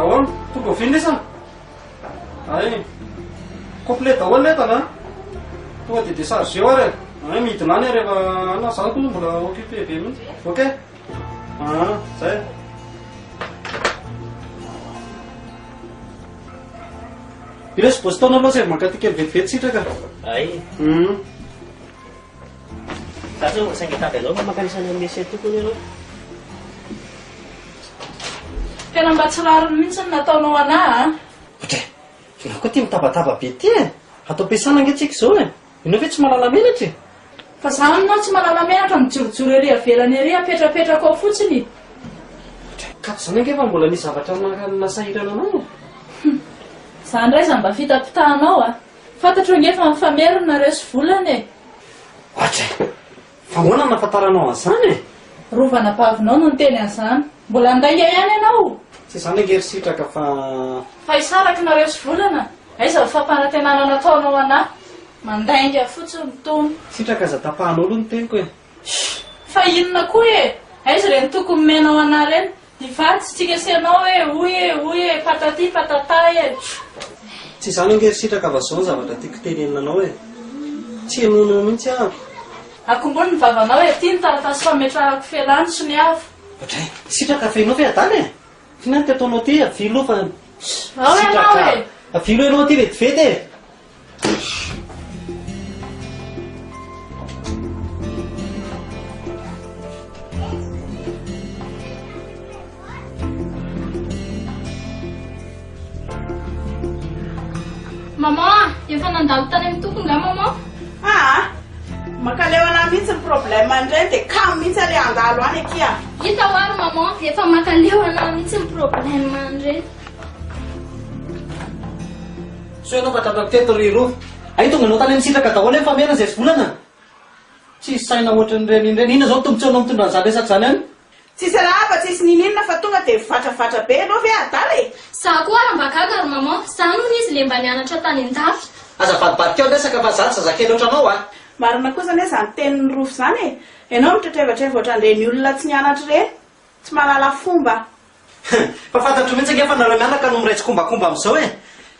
ahoana tonga finesana ay complète ahoana entana tonga dia chargé ary ay midina any rehefa anazany koa mbola occupé be mihitsy ok zay ilay sy bosy taona aloha zay mankatikely vetivety sitraka ay Kaso sakit hati lo, makanisan ng message ko nyo. Kaya nang batsalaran minsan nataonao ana. Otre, ako ty mitaba-taba be ty e. Atao ampiasana angatsika zao e. Ianao ve tsy mahalala menatra e? Fa zaho anao tsy mahalala menatra mijorojoro ery avelany ery apetrapetraka ao fotsiny. Ka zany ange fa mbola nisy zavatra nasahirana anao e. Za ndray za mba fitapitahanao a. Fantatro angefa mifamerina resy volana e. Otre, fa hoana nafantaranao an'izany e? Rovana pavinao no niteny an'izany. Mbola andainga ihany ianao. Tsy izany angery sitraka fa... Fa isaraky nareo sy volana. Aiza fampanantenana nataonao anahy. Mandainga fotsiny tono. Sitraka aza tapahanao aloha ny teniko e. Fa inona koa e? Aiza reny tokony menao anahy reny. Divatsy tsika senao oy e, patati patata e. Tsy izany angery sitraka fa zao ny zavatra tiako teneninanao e. Tsy henonao mihitsy ahako. Akombony ny vavanao e, ty ny taratasy fametrahako felany sy ny afo. Otre, sitraka feinao fe adany e. Fihinany ty ataonao ty avilo fa... Ao ianao e. Avilo ianao ty vetivety e. Mama, efa nandalo tany amin'ny toko nga mama? Makaleo ana mihitsy ny problème andray dia kamo mihitsy ale andalo any akia. Hita ho ary mama, efa makaleo ana mihitsy ny problème andray. So ianao fa tatrako teto ry roa. Ay tonga anao tany amin'ny sitraka daholo efa mena izay volana. Tsy saina ohatran'ireny indreny. Inona zao tombontsoanao mitondra an'izany resaka zany any? Tsisy raha fa tsisy nininona fa tonga dia vatravatra be anao ve adala e. Za koa ary mbakaka ry mama, za noho izy le mba nianatra tany an-dafy. Azavadibadika ao resaka fa zany zazakely ohatranao a. Marina kosa ane izany tenin'ny rofo izany e. Ianao mitraitraivatraiva ohatran'ireny olona tsy nianatra ireny. Tsy mahalala fomba. Fa fantatro mihitsy ange fa nareo mianaka no miraitsy kombakomba amin'izao e.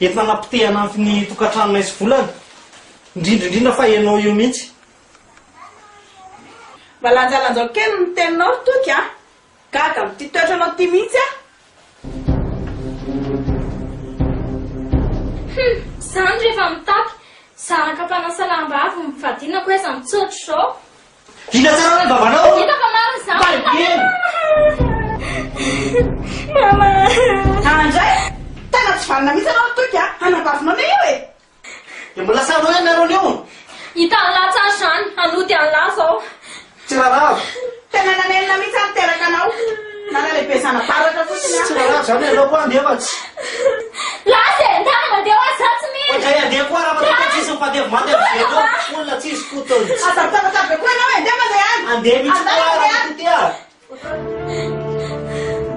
Entina nampitehana ny tokantranona isy volana. Indrindrindrindra fa ianao io mihitsy. Valanjalanjao kely ny teninao toky a. Gaga amin'ity toetranao ty mihitsy a. Zany rehefa mitapy, saraka mpanasa lamba avy mivadina koa iza mitsotro zao. Hina tsara ny vavanao! Hita fa maro izany! Mama! Andray! Tena tsy valina mihitsy anao toky a. Anabavinao ne io e. Dia mbola sanao ihany miarony io. Hita an'lahy tsara zany, anody an'lahy zao. Tsy raharaha. Tena nanenina mihitsy anteraka anao. Nana-lehibe zana-baratra fotsiny a. Tsy raharaha zany ianao koa andefa tsy. Lasy e, ndany mandeha ho azatsy mihitsy. Ohatray andeha koa raha mataka tsisy mifandeha mandeha amin'izay olona tsisy fotony. Azavotavatabe koa ianao e, andeha mandeha any. Andeha mihitsy koa raha ty a.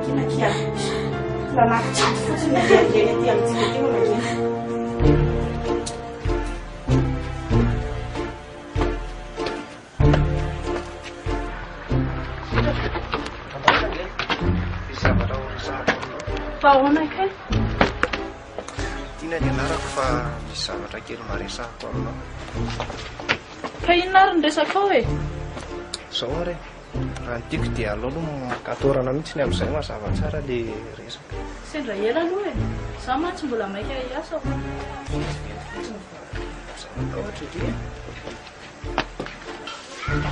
Kinakia. Lanaky fotsiny nakelykely aty amintsika ty manakina. Fa ahoana kay? Tiana ny anarako fa misy zavatra kely maresahako aminao. Ka inona ary ny resaka ao e? Zao ary raha ny tiako dia alao aloha makatorana mihitsy ny amin'izay mazava tsara le resaka. Sendra ela aloha e. Za mantsy mbola maika hiasa ao. Ohatra ity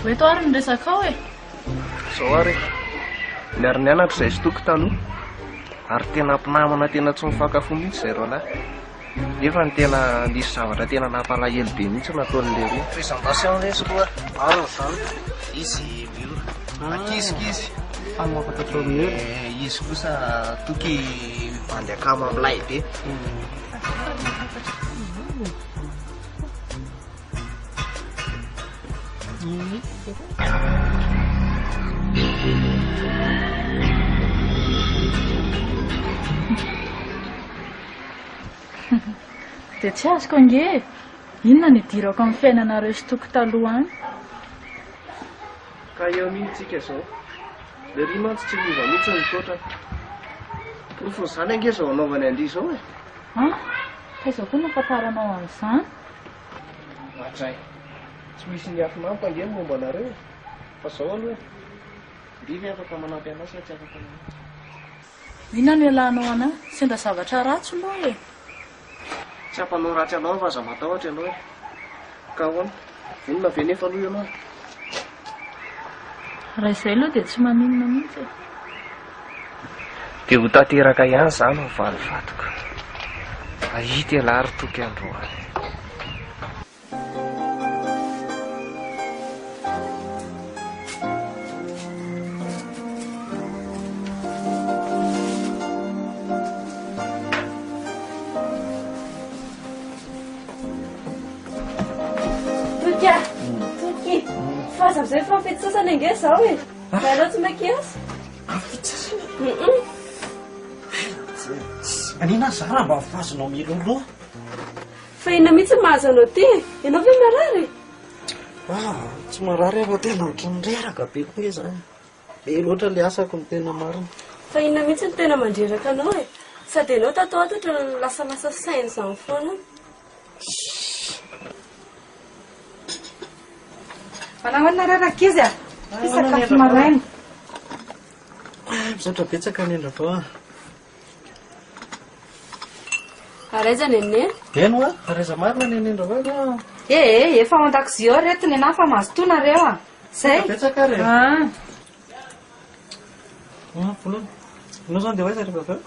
Oeto ary ny resaka ao e. zao ary niary nianatra izay sitoko taloha ary tena mpinamana tena tsy mifakafo mihitsy izay ro lahy. Nefa ny tena nisy zavatra tena nampalahelo be mihitsy nataon'le roa. Présentation resy roa. Zany izy miora akizikizy Any mahafantatro miora. izy kosa toky mandeha kamo amilay be. Dia tsy azoko ange. Inona ny idirako amin'ny fiainanareo sy toko taloha any? Ka eo mihitsika zao. Le ry mantsy tsy miova mihitsy ny toetrany. Fony ange zao anaovany andry zao e. Taizao koa nafantaranao an'izany. Atray. Tsy misy ny hafinampa ange ny momba anareo. Fa zao aloha ndivy afaka manampy anao sa tsy afaka manampy. Inona no ialahnao anahy? Sendra zavatra ratsy aloha e. Tsy ampanao ratsy anao fa aza matahotra ianao e. Ka hoana, inona ve nefa aloha ianao? Raha izay aloha dia tsy maninona mihitsy e. Dia ho tanteraka ihany izany ho valivatoko. Ahita ialary toky androany. Toky, faza amin'izay fampetsasana ange izao e. Ianao tsy makiasy? Anina zara mba fazonao miloloha. Fa inona mihitsy mahazo anao ty? Ianao ve marary? Tsy marary aho tena nireraka be koa izany. Be loatra le asako ny tena marina. Fa inona mihitsy ny tena mandreraka anao e. Sady ianao tato ato otra ny lasalasa saina izany foana. Manahoana raraka izy a? Sakafo maraina. Misaotra betsaka ny endra Araiza nene? Eno araiza marina ny endra va. Efa ao an-dakozia ao retiny ana fa mazotoana reo a. Zay. Betsaka re. Voalohany. Ianao zany dia hoaiza rehefa avy eo?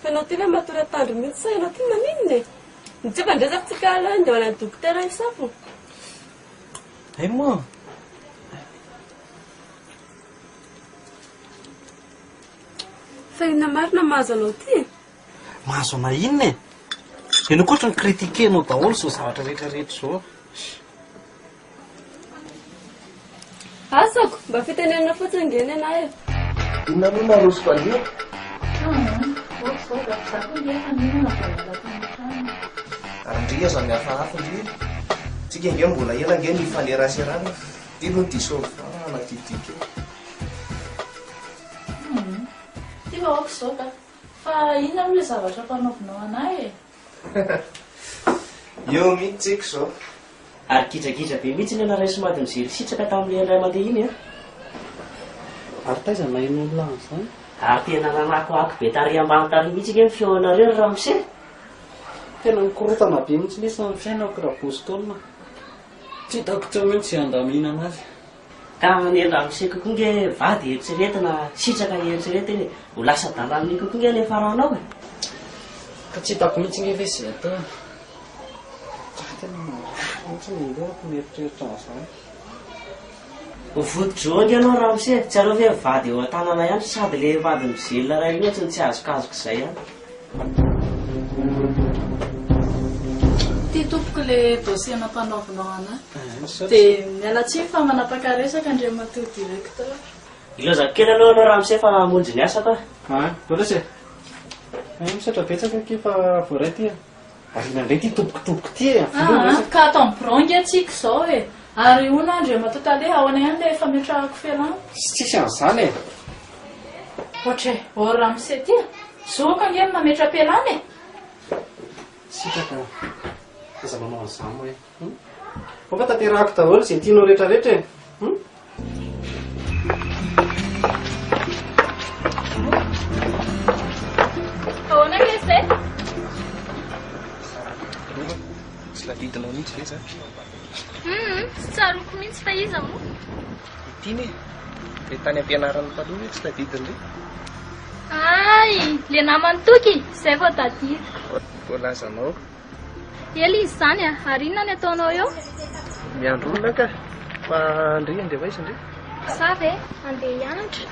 Fa ianao ty ve matory atandro mihitsy sa ianao ty maninona e? Ny tsy efa ndresakotsika aloha dia ho any dokotera isafo. Ay moa. Fa inona marina mahazo anao ty? Mahazo ana inona e? Ianao koatra ny kritikenao daholo zao zavatra rehetrarehetra zao. Asako, mba fitenenana fotsiny ngeny ana e. Inona moa maroso fanio? Andria zany hafahafa ndry. Tsika nge mbola ela nge ny faneraserana. Ty no diso anatidika. Ty vahoaka izao ka. Fa inona amin'ilay zavatra mpanaovinao anahy e? Eo mihitsy tsiko zao. Ary kidrakidra be mihitsy ny anaray somady mijery sitraka tamin'ilay andray mandeha iny a. Ary taiza maheno olona an'izany? Ary tena nanakoako be tary ambany tary mihitsy nge mifeonareo raha mise. Tena nikorotana be mihitsy lesa ny fiainako raha bostolona. Tsy hitako tsy mihitsy andamina anazy. Ka ny ramise kokoa nge vady eritreretina sitraka eritreretiny ho lasa dalany kokoa nge le faranao e. Ka tsy hitako mihitsy nge ve izay atao. Tena mihitsy nirerako mieritreritra an'izany. Vodidroa nge anao raha mise, tsy aleo ve vady eo an-tanana ihany sady le vady mivelona ray mihitsy ny tsy azokazoko izay ihany. Ty tompoko le dosie nampanaovinao anahy. Dia mialatsiny fa manapaka-resaka andriamatoa directeur. Ilozako kely aloha anao raha mise fa hamonjy ny asa tao. Bolesy e. Misaotra betsaka ky fa voaray ty e. Ary nandray ty tompokotopoko ty e. Ka atao amin'ny brongy atsika izao e. Ary hoana andriamatoa taleha ahoana ihany le fametrahako fialana. Tsisy an'izany e. Ohatry or raha mise ty e. Zoka nge mametra am-pialana e. Sitraka aza manao an'izany hoe. Fa tanterahako daholo izay tianao rehetrarehetra e. Ahoana nge izay? Tsy ladidinao mihitsy ve zany? Tsy tsaroko mihitsy fa iza moa. Ity le tany ampianaran'ny taloha hoe tsy tadidiny re. Ay, le namany toky, izay vao tadidiko. Voalazanao. Ela izy izany a, ary inona ny ataonao eo? Miandrona ka. Fa andry andeha vaiza indray? Sa ve, andeha hianatra.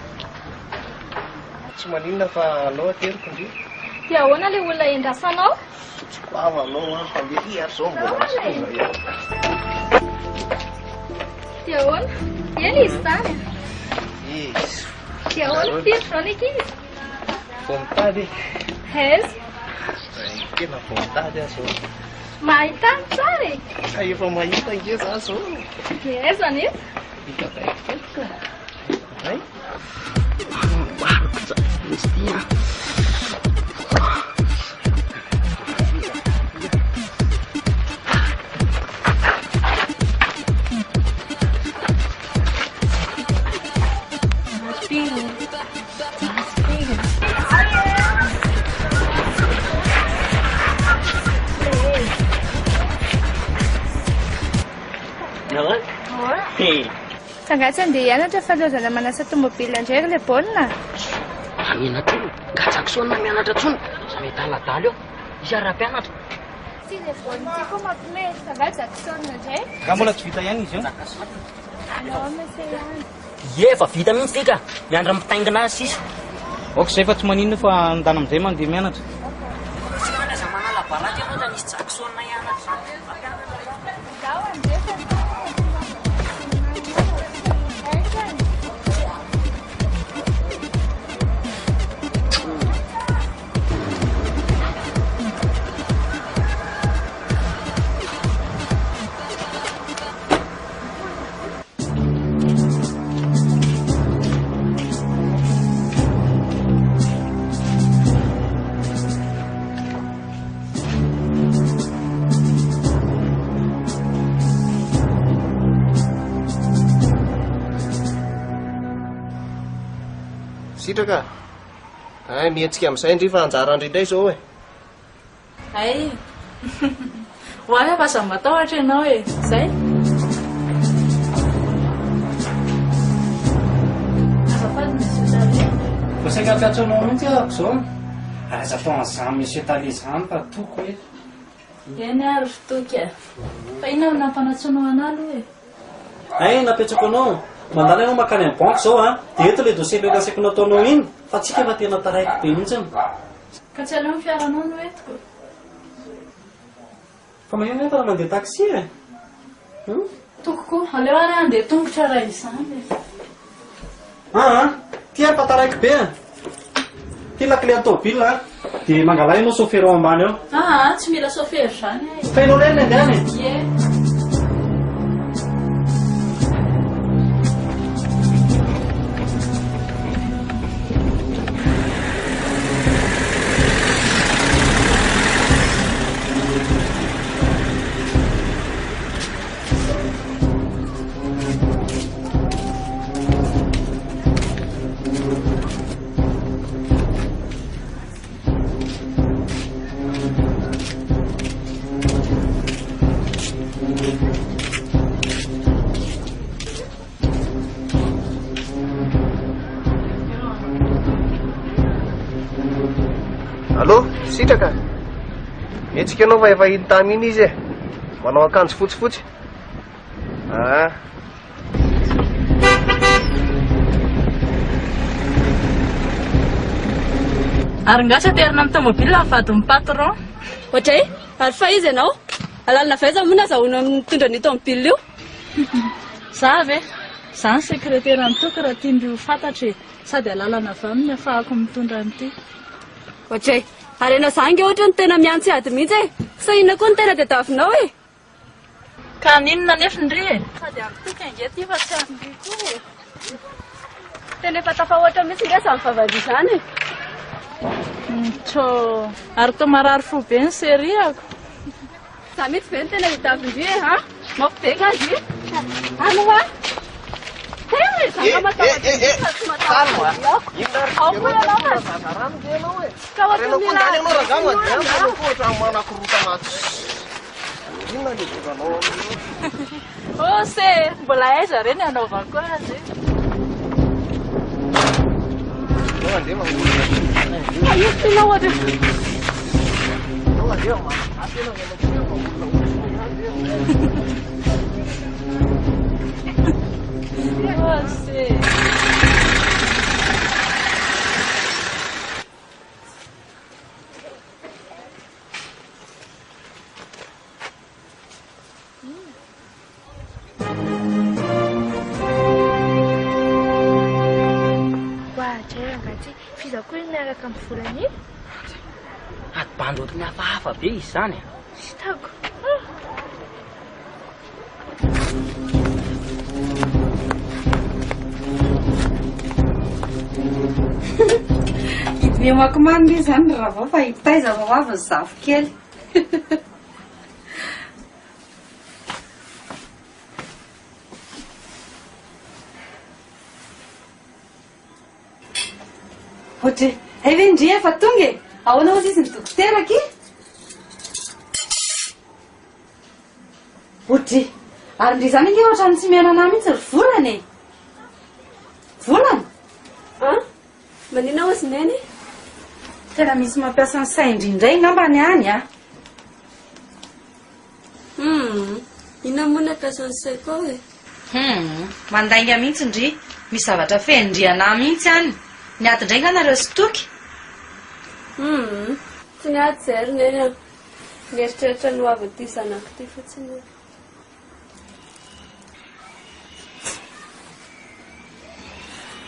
Tsy maninona fa anao ateriko indry. Dia ahoana le olona endrasanao? Tsy koava anao a, fa mbery ary zao mbola masonga ihany. Dia ahoana? Ela izy izany a. Izy. Dia ahoana firy zao ny ankizy? Vao mitady. Aiza? Tena vao mitady aho zao. Mahita ny tsara e. Ka efa mahita nge za zao. Aiza nefa? Hita kaiky ka. Ay? Mariko mihitsy tia. Sangatsy andeha hianatra fa lozana manasa tomobila ndraiky le baolina. Amina tolo gatsako soana mianatra tsony za mety aladalo eo izy ara-pianatra. Ty le voan'ity koa mampime sangatsako sonina indray. Ka mbola tsy vita ihany izy io. Anao mese ihany. Ye fa vita mihitsy tika miandra mitaingina azy sisa. Ok zay fa tsy maninona fa andana amin'izay mandeha mianatra. Tsy manaiza manala barady ianao da nisy jaksona ianatra. Zaho andefa. Sitraka ay mihetsika amin'izay ndry fa anjara indrindray zao e. Ay ho avy fa sa matahotra ianao e zay azafady misy italia Fa saika piatsanao mihitsy ahako zao. Aza foan'izany misy etalia izany fa toko hoe. eny ary fitoky a fa inona nampanatsoanao analo e Ay napetrako anao. Mandala ianao makany amin'ny banky zao dia eto le dossier laseko nataonao iny fa tsika efa tena taraiky be mihitsiny. ka tsy aleo fiaranao no entiko Fa maheno entana mandeha taxi e. tokoko aleo ary andeha tongotra raha izany Ty efa taraiky be. Ty lakile tômôbila dia mangala ianao chauffeur ao ambany ao. tsy mila chauffeur zany Fa ianao lay andehany. ye Allô sitraka mihetsika anao fa efa iny tamy iny izy e manao akanjo fotsifotsy ary ngasa terina amin'ny tomobile mivadin'ny patron Ohatray ary fa izy ianao alalina vaiza moa na zahoana mitondra ny tomobile io za ve zany sekretera nitoky raha tiandrio fantatra e sady alalana avy aminy ahafahako mitondra an'ity Ohatray ary ianao zangy ohatra ny tena miantsy ady mihitsy e sa inona koa ny tena tadiavinao e ka ninona nefindry e sady amitoky ange ty fa tsy amindry koa e tena efa tafahoatra mihitsy nge samy vavady izany tso ary to marary fo be ny seriako za mihitsy ve ny tena hitavindry e mampibeka azy ano a tena zaka matahotra ao koa ianao e ka ohatra mila oh se mbola aiza reny anaovako azy Ayusin ohatra oh se Fizako hoe miaraka amin'ny volana iny Aty bandy ohatry ny hafahafa be izy zany Sy tako Miamako manina izany raha vao fa hitaiza vao avy ny zafy kely. Ohatra aive ndry efa tonga e, ahoana ozy izy ny dokotera aky? Ohatra ary ndry zany ange ohatrany tsy mianana mihitsy ry volana e. Volana? Manina ozy neny? Tena misy mampiasa ny saindrindray ngambany any a. Ina moa nampiasa ny saiko e? Mandainga mihitsy ndry, misy zavatra fendriana mihitsy any. Ny ato ndray nganareo sy toky? Tsy ny ady zay neny a. Mieritreritra no avy ty zanako ty fotsiny.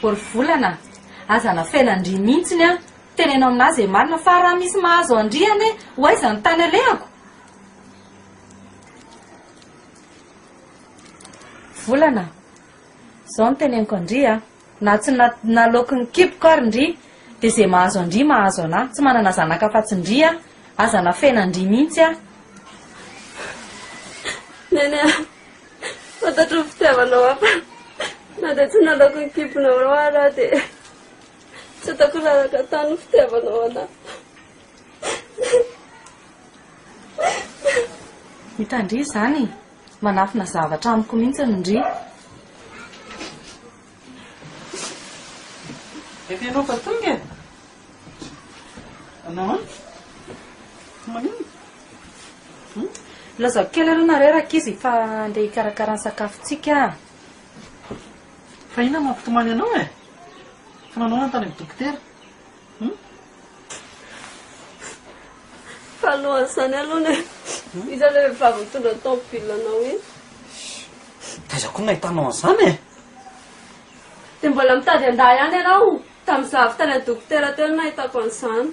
Ory volana, azana fenandry mihitsiny a. Tenenao aminazy e marina fa raha misy mahazo andriany ho aiza ny tany alehako. Volana, zao ny teneniko andry a. Na tsy nalaoko ny kipoko ary ndry, dia izay mahazo andry mahazo anahy. Tsy manana zanaka afa-tsy ndry a, azana fenandry mihitsy a. Neny a, fantatro ny fitiavanao afa. Na dia tsy nalaoko ny kiponao ara dia tsy ataoko raraka tany ny fitiavanao anahy. Hitandry izany, manafina zavatra amiko mihitsy ndry. Efa ianao fa tonga e? Anao manino? Lazako kely aloha nareo rakizy fa andeha hikarakara ny sakafontsika. Fa ina mampitomany anao e? Fa nanao antany amin'ny dokotera? Fa alohan'izany aloha e. Iza ilay vehivavy mitondra tômôbila anao iny? Taiza koa nahitanao an'izany e? Dia mbola mitady andahy ihany ianao. Tamin'ny zavy tany dokotera teo no nahitako an'izany.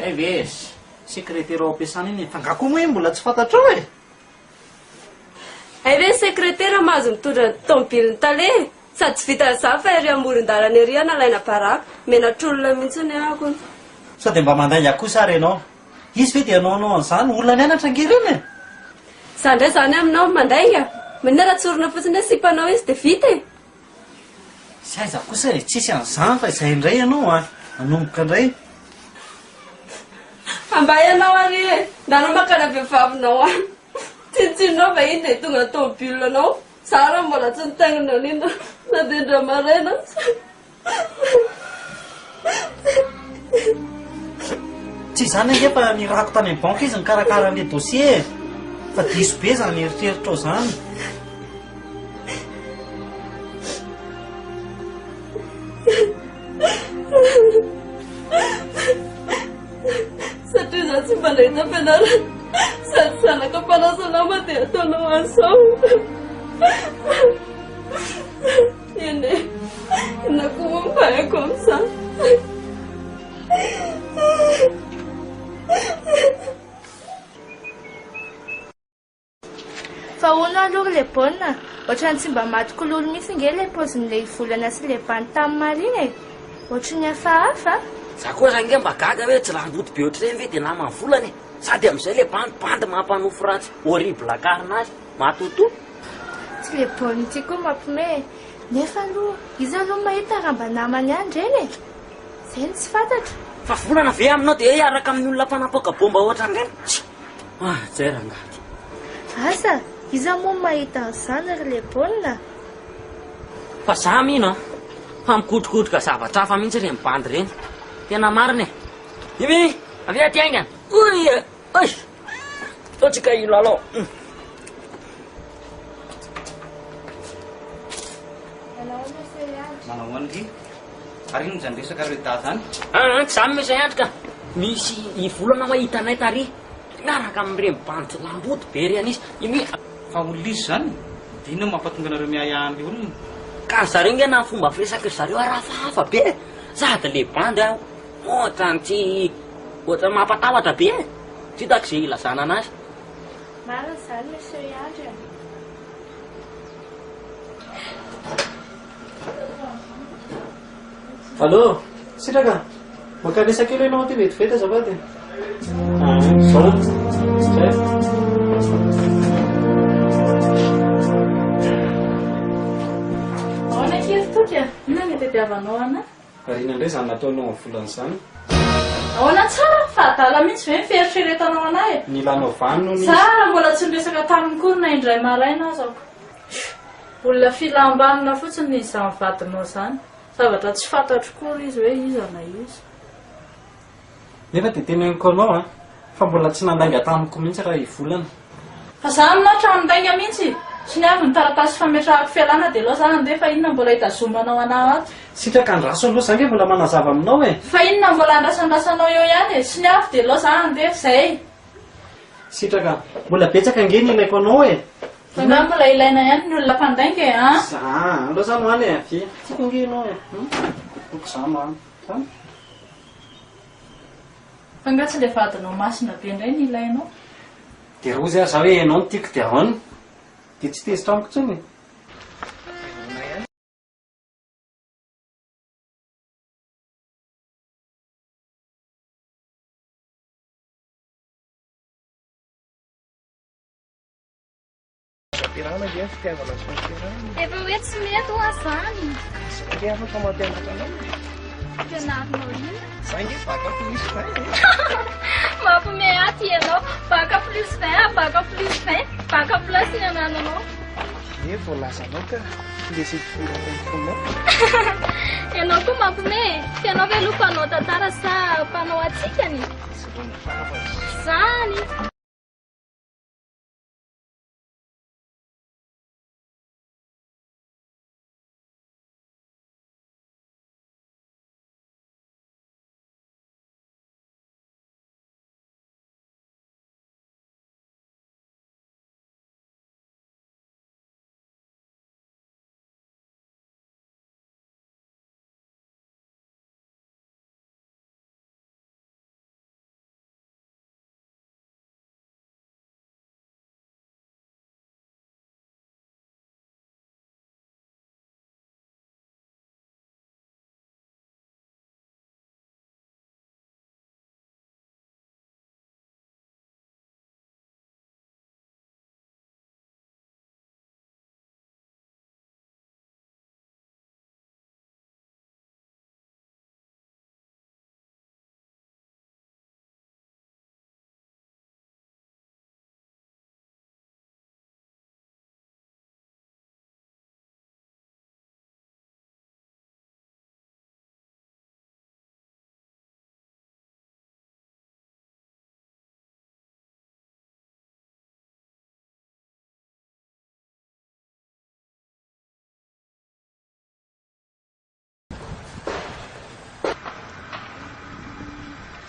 Aive, sekretera ao ampiasana iny fa ngako moa mbola tsy fantatrao e? Aive sekretera mahazo mitondra tômôbiliny tale. Sady tsy vita zavy fa ery amoron-dalana ery nalaina baraka. Menatr'olona mihitsy ny ako. Sady mba mandainga kosa ary ianao. Izy ve dia anao an'izany olona nianatra angereny e? Za ndray zany aminao mandainga. Manara-tsorona fotsiny hoe sipanao izy dia vita e. Sy aiza kosa e, tsisy an'izany fa izay indray ianao a. Manomboka indray. Amba ianao ary e. Ndanao makana vehivavinao any. Tsintsinonao va iny dia tonga tômôbilanao. Za raha mbola tsy nitaingina an'iny na dia indray maraina. Tsy izany ange fa nirako tany amin'ny banka izy nikarakara an'ilay dossier. Fa diso be zany eritreritra ao izany. Satria za tsy mba nahita ampianarana. Sady zanaka mpanasa-nama dia ataonao an'izao. Eny e, inako moa mibaiko amin'izany. Fa hono aloha ilay baolina, ohatrany tsy mba matoko lolo mihitsy nge ilay paozin'ilay volana sy ilay bany tamin'ny marina e. Ohatrany hafahafa. Za koa zany nge mba gaga hoe tsy raha ndoto be ohatr'ireny ve dia namany volana e. Sady amin'izay ilay bandy mampanofo ratsy horrible akarina azy matoto. Tsy ilay baolina ity koa mampime. Nefa aloha, izy aloha mahita raha mba namany any ireny e. Izay ny tsy fantatra. Fa volana ve aminao dia hiaraka amin'ny olona mpanapoaka bomba ohatran'ireny? Zay rangahy. Asa, iza moa mahita an'izany ry ilay baolina. Fa za mino fa mikotrokotroka zavatra hafa mihitsy ireny bandy ireny. Tena marina e. Imy, avy aty aingana. Oy, taotsika ilalao. Manao an'ity? Ary ino zany resaka reda zany? Tsy zany misy andrika. Misy volana mahita anay tary. Miaraka amin'ireny bandy lamboty be reny izy. Imy, fa olona izy zany? Dia inona mampatonga anareo miayahan'ilay olona? Ka zareo nge na fomba firesaka zareo arafahafa be. Sady le bandy aho ohatran'ty ohatran'ny mampatahotra be. Tsy hitako izay ilazana anazy. Marina izany monsieur Andry. Allô? Sitraka, maka-resaka kely ianao ty vetivety azafady. Zao. Zay. Ahoana kely toka? Inona ny tadiavanao ana? Arina indray izany nataonao amin'ny volan'izany. Ahoana tsara fa adala mihitsy ve fieritreretanao anahy? Ny lanao vanino ny Tsara mbola tsy niresaka taminy kory na indray maraina azako. Olona filambanina fotsiny izany vadinao izany. Zavatra tsy fantatro kory izy hoe iza na izy. nefa dia teneniko anao fa mbola tsy nandainga tamiko mihitsy raha ivolana. Fa za aminao tranodainga mihitsy. Sy ny avy ny taratasy fametrahako fialana dia loa za handeha fa inona mbola hitazomanao anahy ato. Sitraka andraso aloha zany mbola manazava aminao e. Fa inona mbola andrasandrasanao eo ihany e. Sy ny avy dia loa za handeha zay. Sitraka mbola betsaka nge ny ilaiko anao e. Fa nga mbola ilaina ihany ny olona mpandainga e a. Za aloha zany hoany e. Fi tiako nge anao e. Oko za mano. Fa nga tsy le vadinao masina be indray ny ilainao. Dia roa zay za hoe ianao no tiako dia ahoana. Dia tsy tezitra amiko tsony. Efa hoe tsy mety ho azany. Dia afaka mampianatra anao. Ampianarinao iny. Zay nge baka plus 20. Mampiome aty ianao. Baka plus 20, baka plus 20, baka plus ny anananao. E voalazanao ka lesy fonao. Ianao koa mampiome. Tianao ve aloha mpanao tantara sa mpanao atsikany? Zany.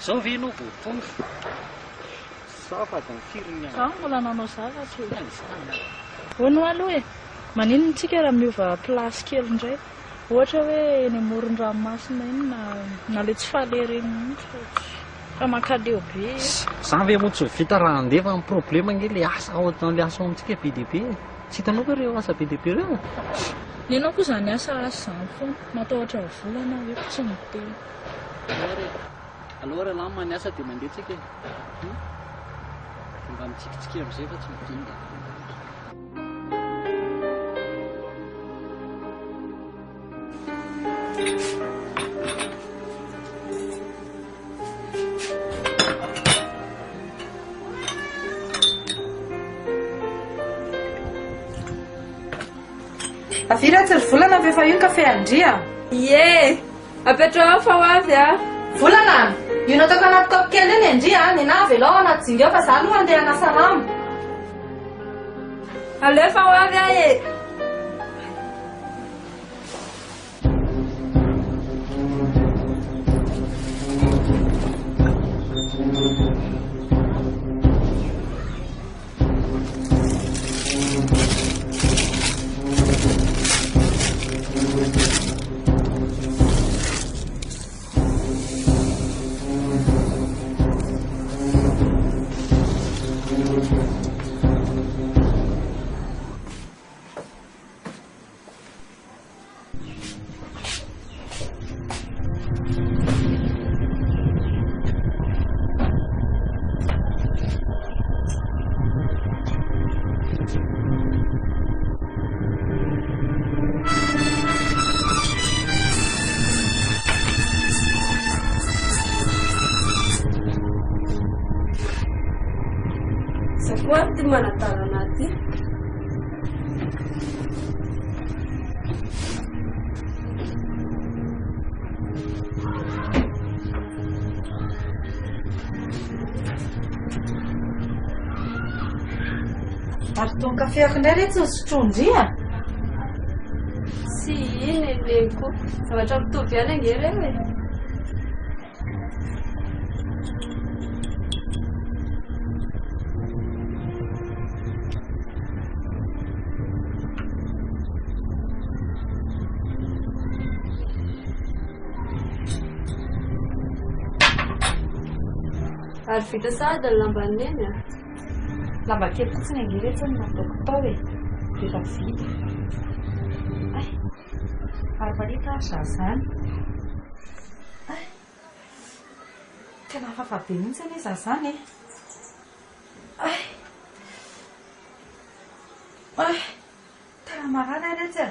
Zao ve ianao voatongo? Sa fa da mifiry Za mbola nanao zavatra io. Hono aloha e. Maninona tsika raha miova plasy kely indray? Ohatra hoe eny amoron-dranomasina iny na le tsy fahalereny mihitsy. Fa makaleo be. Za ve moa tsy vita raha andefa amin'ny problema nge le asa ao le asa amintsika be dia be. Tsy hitanao ve ireo asa be dia be ireo? Ny anao koa zany asa zany foana. Matahotra volana hoe tsy miteny. Alors raha lany maniasa dia mandeha tsika mba mitsikitsika amin'izay fa tsy midinga. Avira tsy ry volana ve fa io ny kafe andria? Ie, apetrao fa ho avy a. Volana, io natao anaty kaopy kely iny andria, ny na velao anaty zinga eo fa za aloha andeha hanasa rano. Alefa ho avy a e. Ary tony kafeako indray re tsy hosotrondria Sy iny leko zavatra mitovy ihany ange reny e. Ary vita sahady ny lamban'ny eny a. Lamba kely fotsiny ange re tsy ny nataoko tao e rehefa vita ary malita zazany tena hafafa be mihitsy anie zazany tena marana retsy a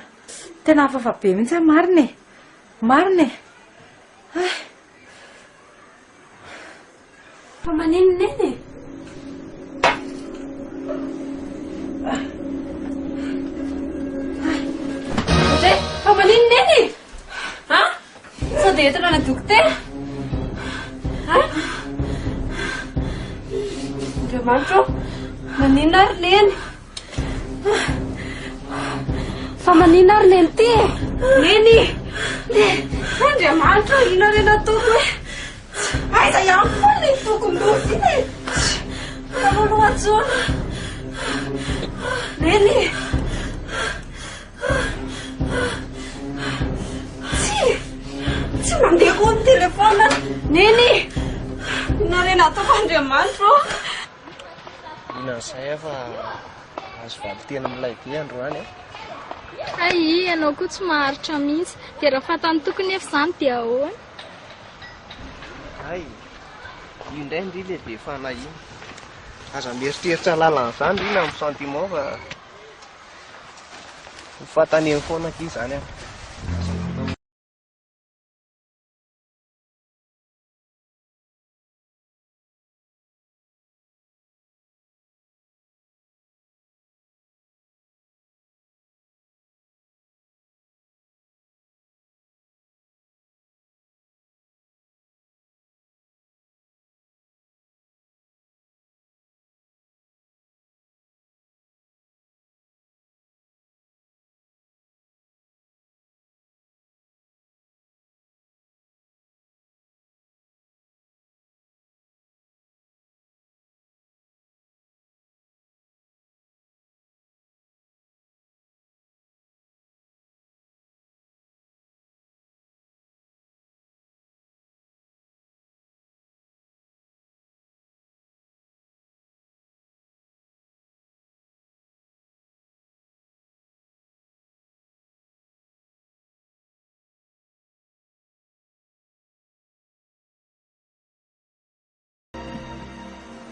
tena hafafa be mihitsy a marina e marina e Fa maninona eny e? Fa maninona eny e? Ha? Sao dia entina na dokotera? Ha? Andriamanitra, maninona ary leny? Fa maninona ary leny ty e? Leny! Andriamanitra, inona re nataoko e? Aiza ihany foana ny tokon-dosy iny e? Aloaloha-tsona. Leny! Tsy mandeha koa ny telefona. Neny! Inona re nataoko Andriamanitra? Inan'izay fa azo vady tena milay be androany Ay, ianao koa tsy maharitra mihitsy. Dia raha fatany tokony efa izany dia ahoana? Ay, io indray ndry le be fanahiny. Aza mieritreritra lalan'izany ry na amin'ny sentiment fa ho fantany foana ky izany aho.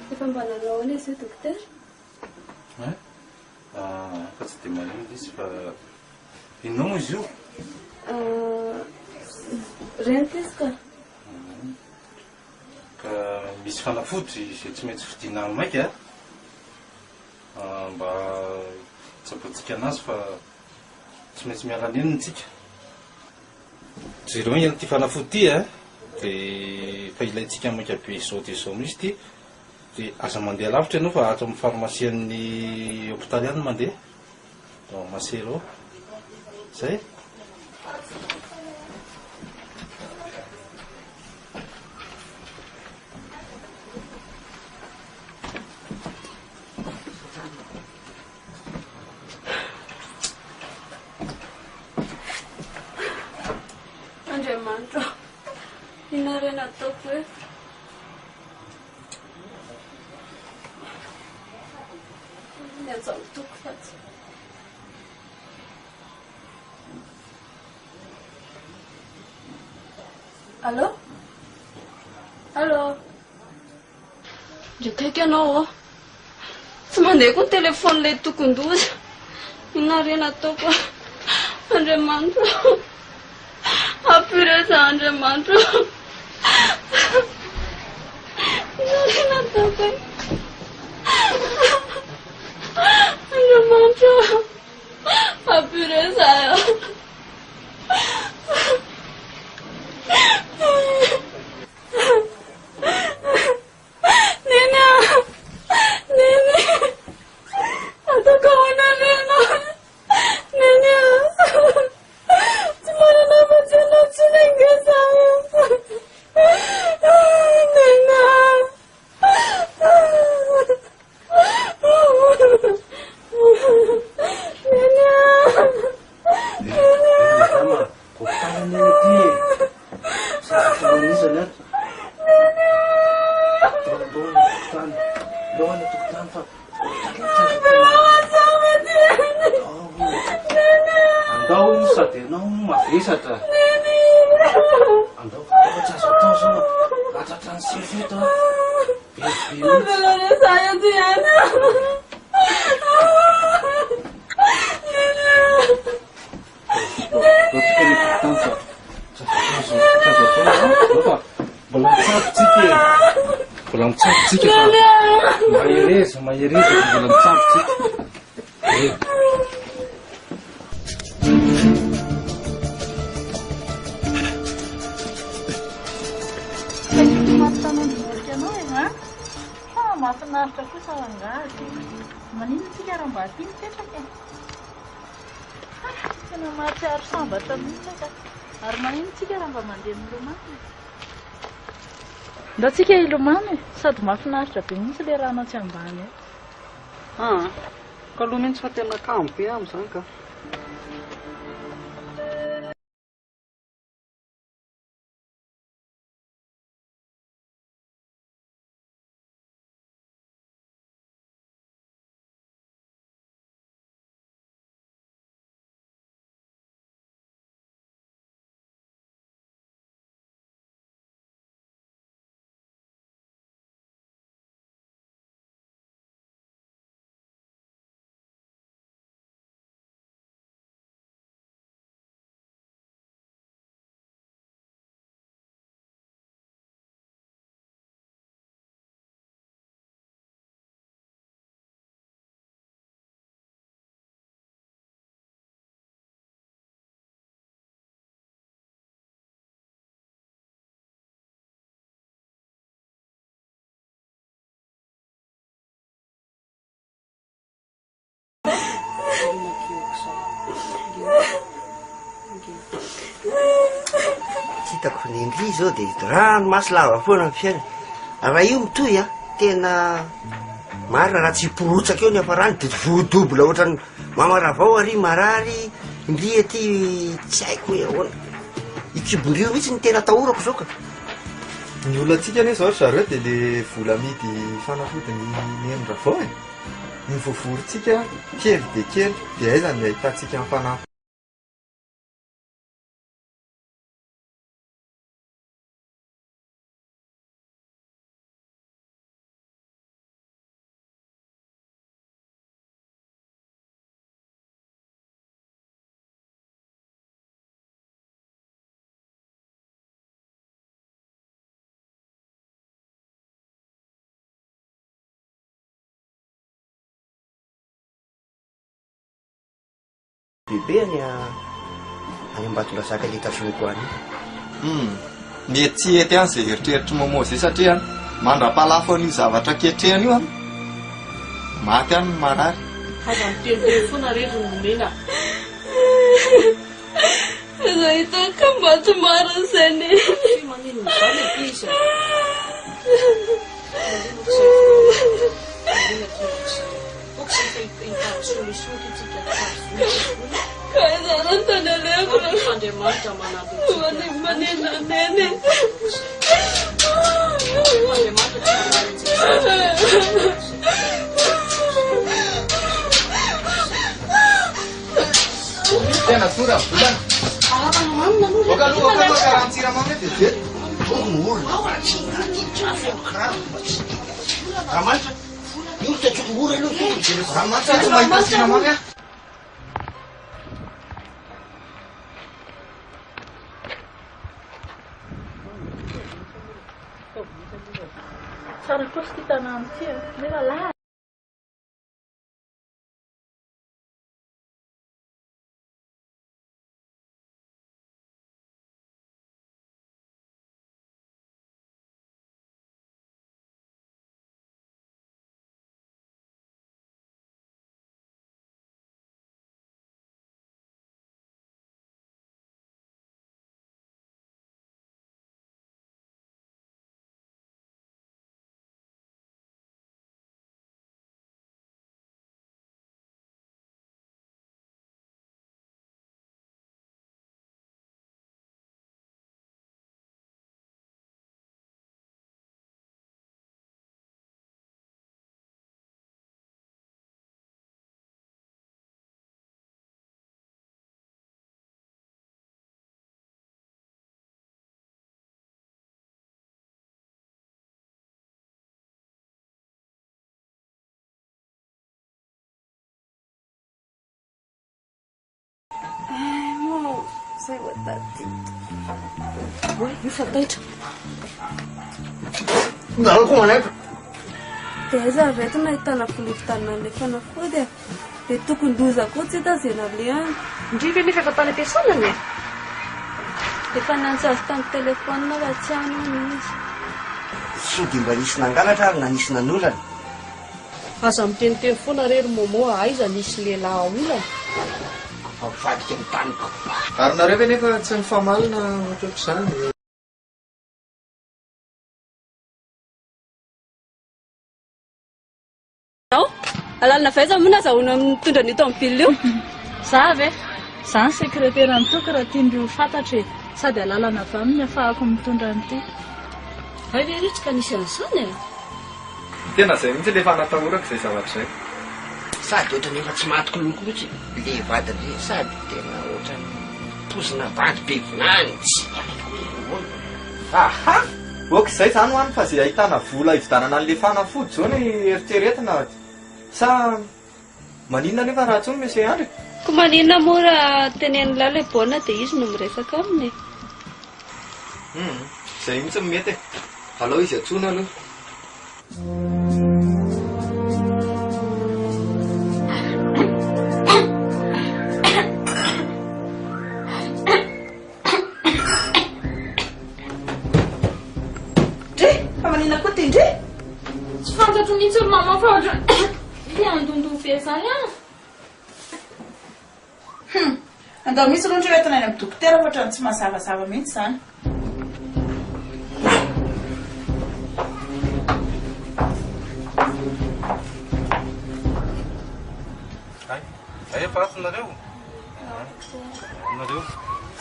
Efa mba nanao any izy io dokotera? Fa tsy dia manino izy fa inona moa izy io? Rentisika. Ka misy fanafody izay tsy maintsy vidiana amin'ny maika mba tsaboantsika anazy fa tsy maintsy miala neny tsika. Zero eny ity fanafody ty dia fa ilayntsika maika be izao dia izao mihitsy ty dia aza mandeha lavitra ianao fa ato amin'ny farmasian'ny hôpitaly ihany mandeha masero zay. Andriamanitra, inona re nataoko e? Niazaho toko fatsy. Allô? Allô? Ndrekaiky ianao tsy mandeha koa ny telefony ilay tokon-doza. Inona re nataoko? Andriamanitra, apureza Andriamanitra. Inona re nataoko e? Andriamanitra, apureza io. Nene, Nene, atao sady ianao mavesatra andao fatafa tsy azo atao zao atratra ny sefeto mbola mitsabotsika mahereza mbola mitsabotsika mahafinaritra kosa angady manino tsika raha mba aty mipetraka tena mahatsiaro sambatra mihitsy ka ary manino tsika raha mba mandeha milomany nda tsika ilomany sady mahafinaritra be mihitsy le ranao tsy ambany ka aloha mihitsy fa tena kamo be am'izany ka hitako ny indri zao dia rano masolava foana ny fiaina raha io mitoy a tena marina raha tsy iporotsaka eo ny afarany dia voadobla ohatrany mamaravao ary marary indri aty tsy haiko hoe ahoana ikibondrio mihitsy ny tena atahorako zao ka ny olonantsika ane zao zareo dia le vola midy fanafodiny nenondravao e ny voavorytsika kely dia kely dia aizany ahitantsika ny fanampy bebe any Ambatondrazaka hitasoko any mety tsy ety any zay eritreritry momo zay satria mandra-palafo an'io zavatra ketrehany io maty any ny marary aza mitelo foana rehetra nomena aza hitaka maty maro zany manino zany bisa tena tora volana okaloha karantsiramamy dia ramanitra io tatsokongora aloha ramanitra tsy mahita siramamy tsara kosa ty tanàna ty nefa la Sai watati. Oi, io fataitra. Naloko Dia aiza reto nahitana volontanana ilay fanafody dia tokony loza koa tsy hita izay nalehany. Indrindra nefa efa tany am-piasanana e. Efa nantsy azy tamin'ny telefaonina raha tsy hanao izy. Sao dia mba nisy nangalatra ary na nisy nanolana. Aza miteniteny foana rery momo aiza nisy lehilahy olana. Avadika ny taniko. Ary nareo ve nefa tsy mifamalina ohatr'izany? Alalina vaiza moa na zahoana mitondra an'ito amin'ny bilina io. Za ve za ny sekretera nitoky raha tiandrio fantatra e, sady alalana avy aminy ahafahako mitondra an'ity. Hay ve ritsika nisy an'izany e. Tena izay mihitsy le fanatahorako izay zavatra izay. Sady ohatrany efa tsy matoko loko mihitsy le vadiny re sady tena ohatrany pozina vady be volanitsy. Aha! Ok izay izany hoany fa izay ahitana vola hividanana an'le fanafody zao ny eritreretina sa maninona nefa raha tsony misy andry? Ko maninona moa raha tenen'ny lala baolina dia izy no miresaka aminy. Izay mihitsy mety e. Alao izy atsona aloha. Maninona koa ty ndre? Tsy fantatro mihitsy ry mama fa ohatra dia andondony be zany ah. Andao misy loatra hoentina any amin'ny dokotera fa ohatrany tsy mazavazava mihitsy zany. Ay efa atinareo. Nareo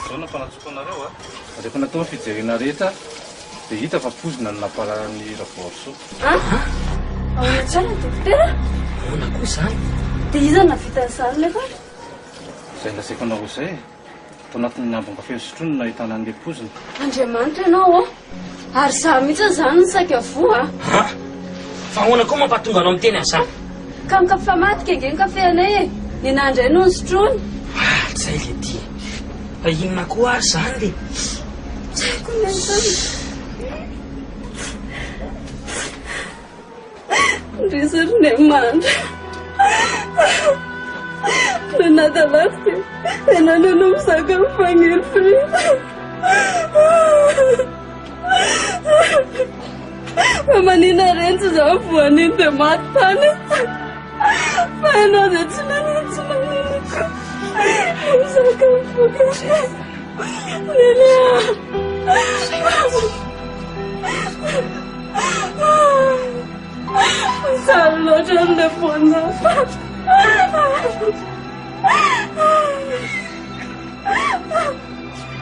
zao nampanatsoko anareo a. Rehefa natao fijerena rehetra dia hita fa pozina ny nampalan'ny ravorso. Ahoana tsara dokotera? Ahoana koa izany? Dia iza navita an'izany nefa? Izay lazaiko anao izay tao anatin'ny ambon-kafe sotroiny nahitana an'ilay pozina. Andriamanitra ianao ary za mihitsy izany ny saika voa. Fa ahoana koa mampatonga anao miteny an'izany? Ka mikafa matika ange ny kafe anay e. Ny nandray no ny sotrony. Zay le ty. Fa inona koa ary izany dia? Tsy haiko ny an'izany. Ndrisy ry Andriamanitra. Nanadalako dia enana no misaka mifangely frita. Fa maninona reny tsy zaho voaniny dia maty tany. Fa ianao dia tsy maniniko. Misaka mifoka. Nelia. Sabe loatra an'ilay foana.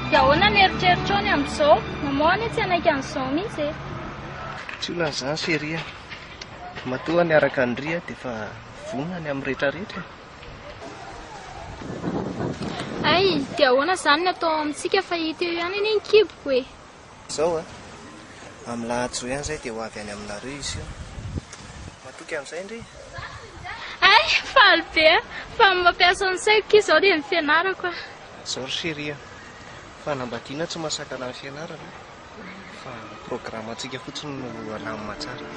Dia ahoana ny eritreritra ny amin'izao? Mamoana tsy anaiky an'izao mihitsy e. Tsy olana izany seria. Matoa niaraka andria dia efa vonona ny amin'ny rehetrarehetra. Ay, dia ahoana izany ny atao amintsika fa hita eo ihany iny ny kiboko e. Izao amin'ny lahatso ihany izay dia ho avy any aminareo izy io. Matoky amin'izay ndre? Ay, faly be fa mampiasa ny saiko izao dia ny fianarako. Izao ry seria. Fanambadiana tsy mahasakana amin'ny fianarana. Fa programantsika fotsiny no alamina tsara.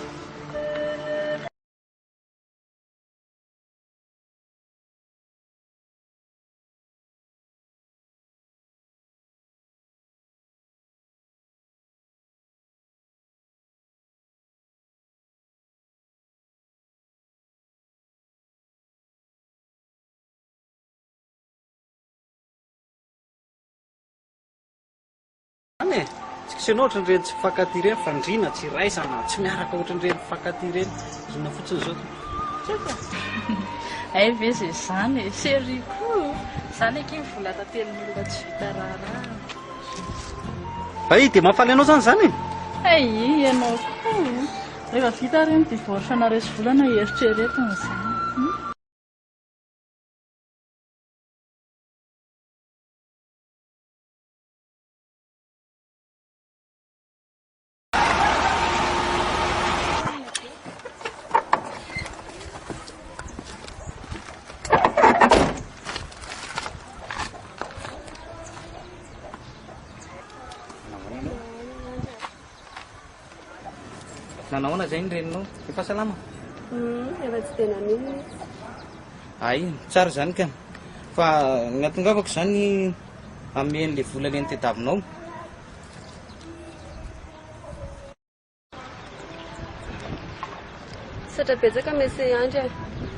Tsika sy ohatrany ireny tsy mifankaty ireny fa ndrina tsy raisana tsy miaraka ohatran'ireny mifankaty ireny inona fotsiny izao Ay ve izay izany e, série koa izany eky vola tatelon'olona tsy vita raharaha. Ay dia mahafaly anao zany zany e? Ay ianao koa rehefa vita reny divorce anareo sy volana eritreretiny izany. Nanahoana zay ny reninao? Efa salama? Efa tsy tena mino. Ay, tsara zany ka. Fa gnatongavako zany amen'le vola le nitetavinao. Satra betsaka mesy andro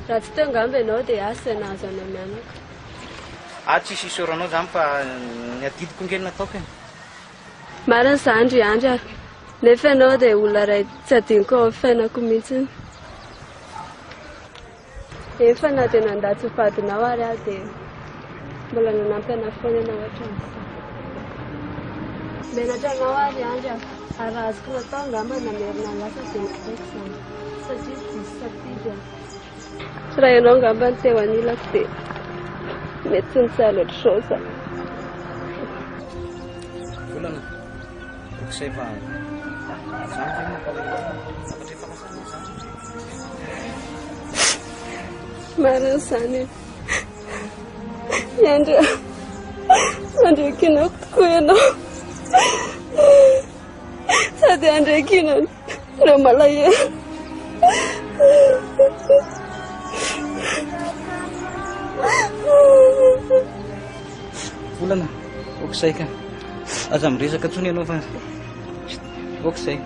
raha tsy teo angamba ianao dia asa nahazo anao mianaka. Tsisy isoranao zany fa ny adidiko ngely nataoko e. Marina zandry andro ary nefa ianao dia olona ray tsy adiniko ao amin'ny fiainako mihitsy. Efa na dia nandatsy vadinao ary aho dia mbola nanampy ana foana ianao hatramin'izay. Menatra anao ary andro ary raha azoko natao angamba namerina lasa dia nataoko zany satria diso safidy aho. Raha ianao angamba ny teo anilako dia mety tsy nitsara loatra sao. Volana, okisay fa zany tegna mampalahelo efa lasana zany. Marina zany Andrea andrekinako tokoa ianao sady andrekina ireo malahelo. Volana, okisay ka. Aza miresaka tsony ianao fa okisay.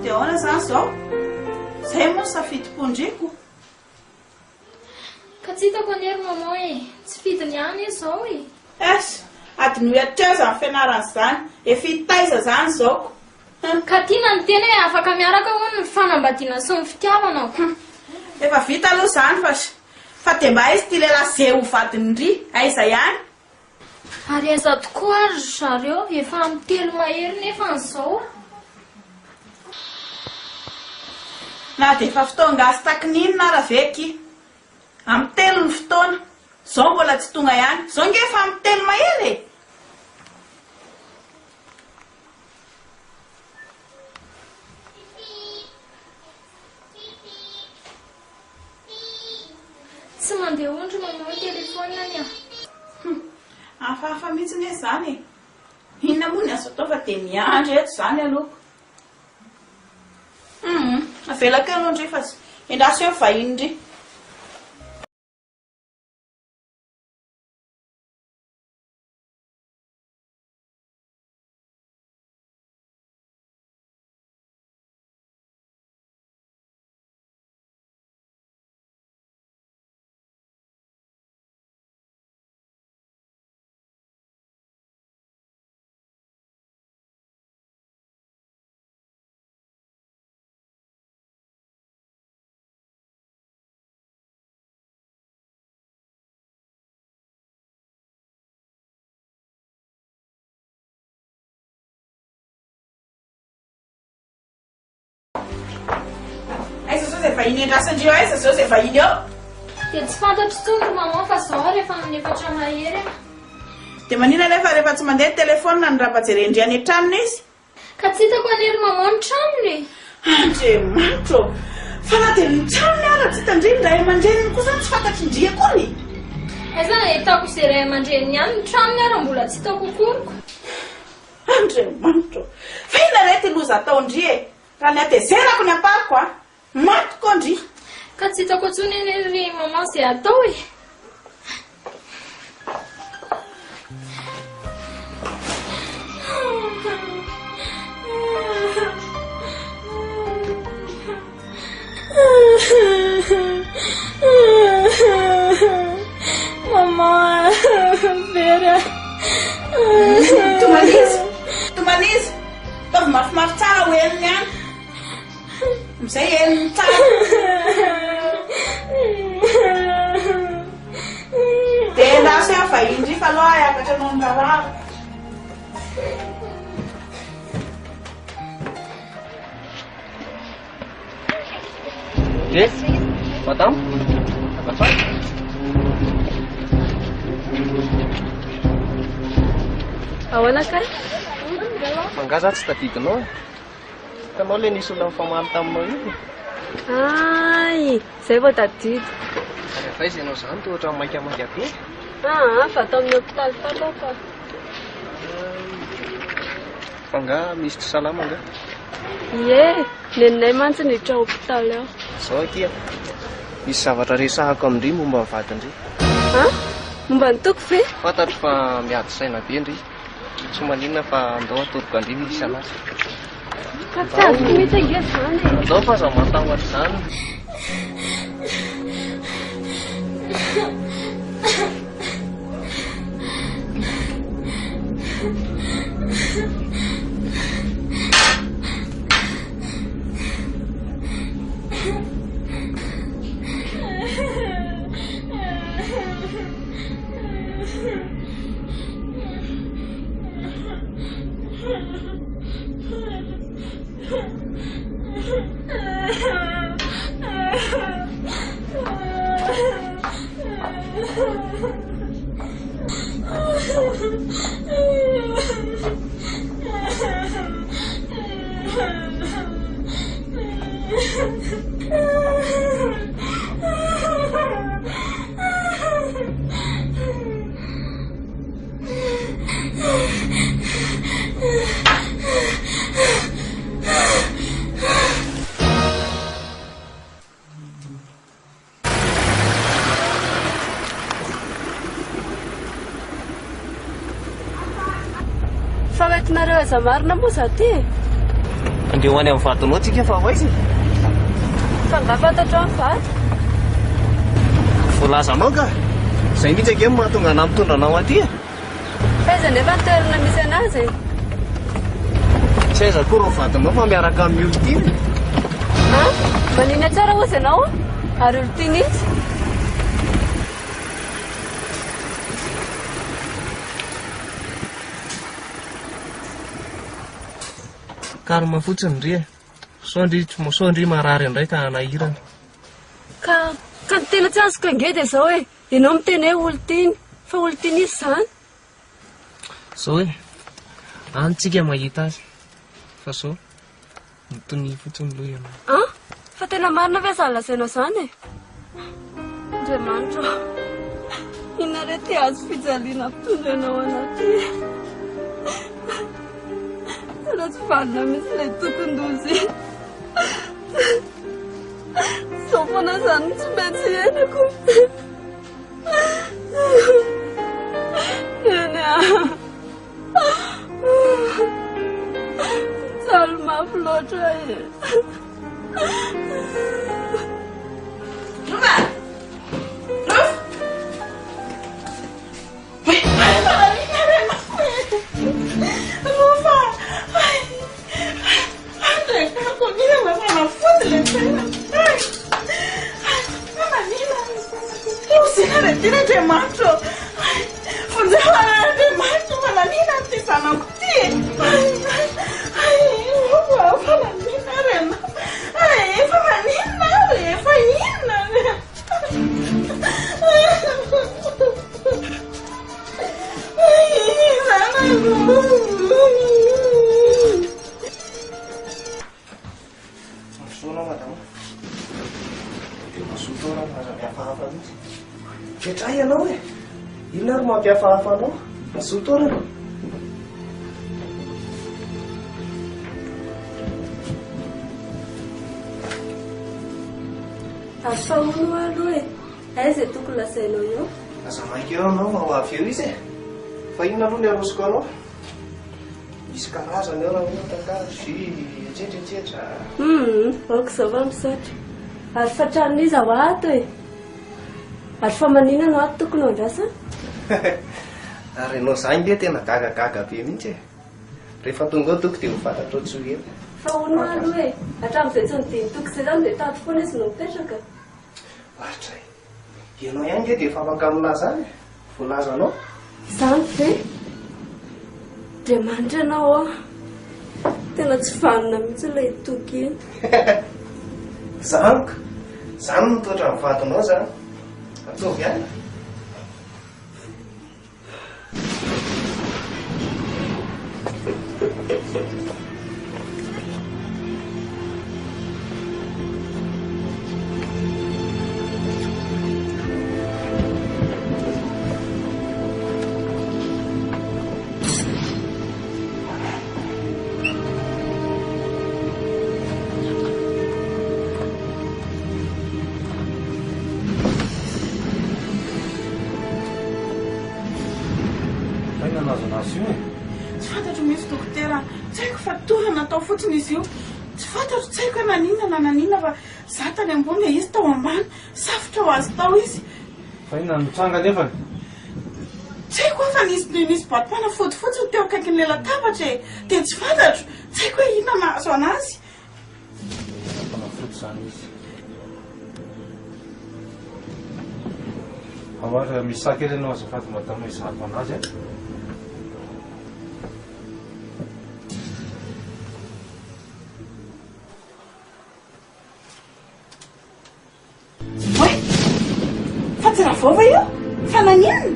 Dia ahoana zany zao? Zay moa safidim-pondriako. Ka tsy hitako anery maman e, tsy fidiny ihany izy zao e. Es, adiny hoetra zany fianaran'izany, efa hitaiza zany zaoko. Ka tiana ny tena hoe afaka miaraka hono ny fanambadiana sy ny fitiavana. Efa vita aloha zany fa dia mba izy ty lehilahy zay ho vadiny ry, aiza ihany. Ary aiza tokoa ary zareo efa amin'ny telo mahery nefa an'izao. Na dia efa fotoana gasy takininona ara veky. Amin'ny telo ny fotoana. Zao mbola tsy tonga ihany. Zao nge efa amin'ny telo mahery e. Tsy mandeha ondry mamoa telefona ny Hafahafa mihitsy ny zany e. Inona moa ny azo atao fa dia miandry eto zany aloha. Avelaka aloha ndry fa endraso eo vahiny ndry. Aiza zao izay vahiny endrasandreo aiza zao izay vahiny eo? Dia tsy fantatro tsony maman fa zao rehefa amin'ny efatra mahery. Dia manina rehefa tsy mandeha telefona ny raha-pajerendry any an-tranony izy. Ka tsy hitako anery maman ny tranony. Andriamanitra ô! Fa na dia ny tranony ara tsy hitandreny ny ray aman-dreniny kosa tsy fantatry ndria kony. Aiza hitako izay ray aman-dreniny ihany ny tranony ara mbola tsy hitako koriko. Andriamanitra ô! Fa ina rety loza ataondry e? Raha ny atezerako ny apariko a. Matiko andry. Ka tsy hitako atsony anery maman izay atao e. Maman, Vera. Tomanizy, tovy mafimafy tsara ho elony ihany. Amizay elony tsara. Dia endaso eo vahiny ndry fa aloha hiakatra noho ny raharaha. Eh, madame, afafay. Ahoana kay? Mangaza tsy tadidinao e. Hitanao le nisy olona mifamaly taminao io. Ay, zay vao tadidy. Rehefa izy ianao zany toa ohatran'ny maikamaika be. Fa tao amin'ny hôpitaly taloha. Fanga misy tsy salama nga. Ie, neninay mantsy niditra hôpitaly ao. Zao akia. Misy zavatra resahako amindry momba ny vadindry. Momba ny toko ve? Fantatro fa miady saina be ndry. Tsy maninona fa andao atoroko andry misy anazy. Ka tsy azo mihitsy ange zany e. Andao fa za matahotra zany. Fagnatinareo aza marina moa za ty. Andeho any amin'ny vadinao tsika fa hoaizy. Fa nga fantatro amin'ny vady. Voalazanao ka. Zay mihitsy ake mahatonga ana mitondra anao aty. Faiza nefa ny toerana misy anazy. Tsy aiza koa rao vadinao fa miaraka amin'ny olo ty. Manina tsara ozy ianao ary olo ty nitsy. Kalma fotsiny ndry e. Sao ndry marary indray ka anahirana. Ka ny tena tsy azoko ange dia zao hoe ianao miteny hoe olo tiny fa olo tiny izy zany. Zao hoe antsika mahita azy fa zao mitony fotsiny loha ianao. Fa tena marina ve za lazainao zany e. Andriamanitra, inona re ty azo fijaliana mpitondra anao anaty. Tena tsy valina misy ilay tokondozy. Zao foana zany tsy maintsy henako. Eny mijaly mafy loatra e. Tira de macho. Funde hala de macho para nina tisana kuti. Fala nina rena. Fala nina re, faina re. Sono madame. Mazoto raha mahaza mihafahafa mihitsy. Ketray ianao e. Inona ary mampihafahafa anao? Mazoto raha. Afahono aloha e. Aiza tokony lazainao eo? Aza maika eo anao fa ho avy eo izy e. Fa inona aloha ny arosoko anao? Misy karazany eo raha ohatra ka jus etsetretsetra. Aoko zao fa misatra. Ary fatran'izy ao ato e. Ary fa manina no ato tokony andrasa? Ary ianao zany le tena gagagaga be mihitsy e. Rehefa tonga ao toko dia ho fantatro tsy ho ela. Fa hono aloha e. Hatramin'izay tsy nidiny toko izay zany dia tato foana izy no mipetraka. Ahatra e. Ianao ihany ke dia efa afaka milaza any e. Voalazanao. Izany ve? Andriamanitra anao aho. Tena tsy vanona mihitsy ilay toky iny. Zaniko. Izany no toetra ny vatonao zany. Atovy any. Tsy fantatro misy dokotera tsy haiko fa torana atao fotsiny izy io. Tsy fantatro tsy haiko nanina na nanina fa za tany ambony izy tao ambany safotra ho azy tao izy. Fa inona mitranga nefa? Tsy haiko fa nisy batopana fotsifotsy teo akaikin'ilay latabatra e. Dia tsy fantatro tsy haiko hoe inona nahazo anazy. Fotsy zany izy. Ahoara misy sakely ianao azafady madama izako anazy e. Fa tsy raha vao va io? Fa naninona?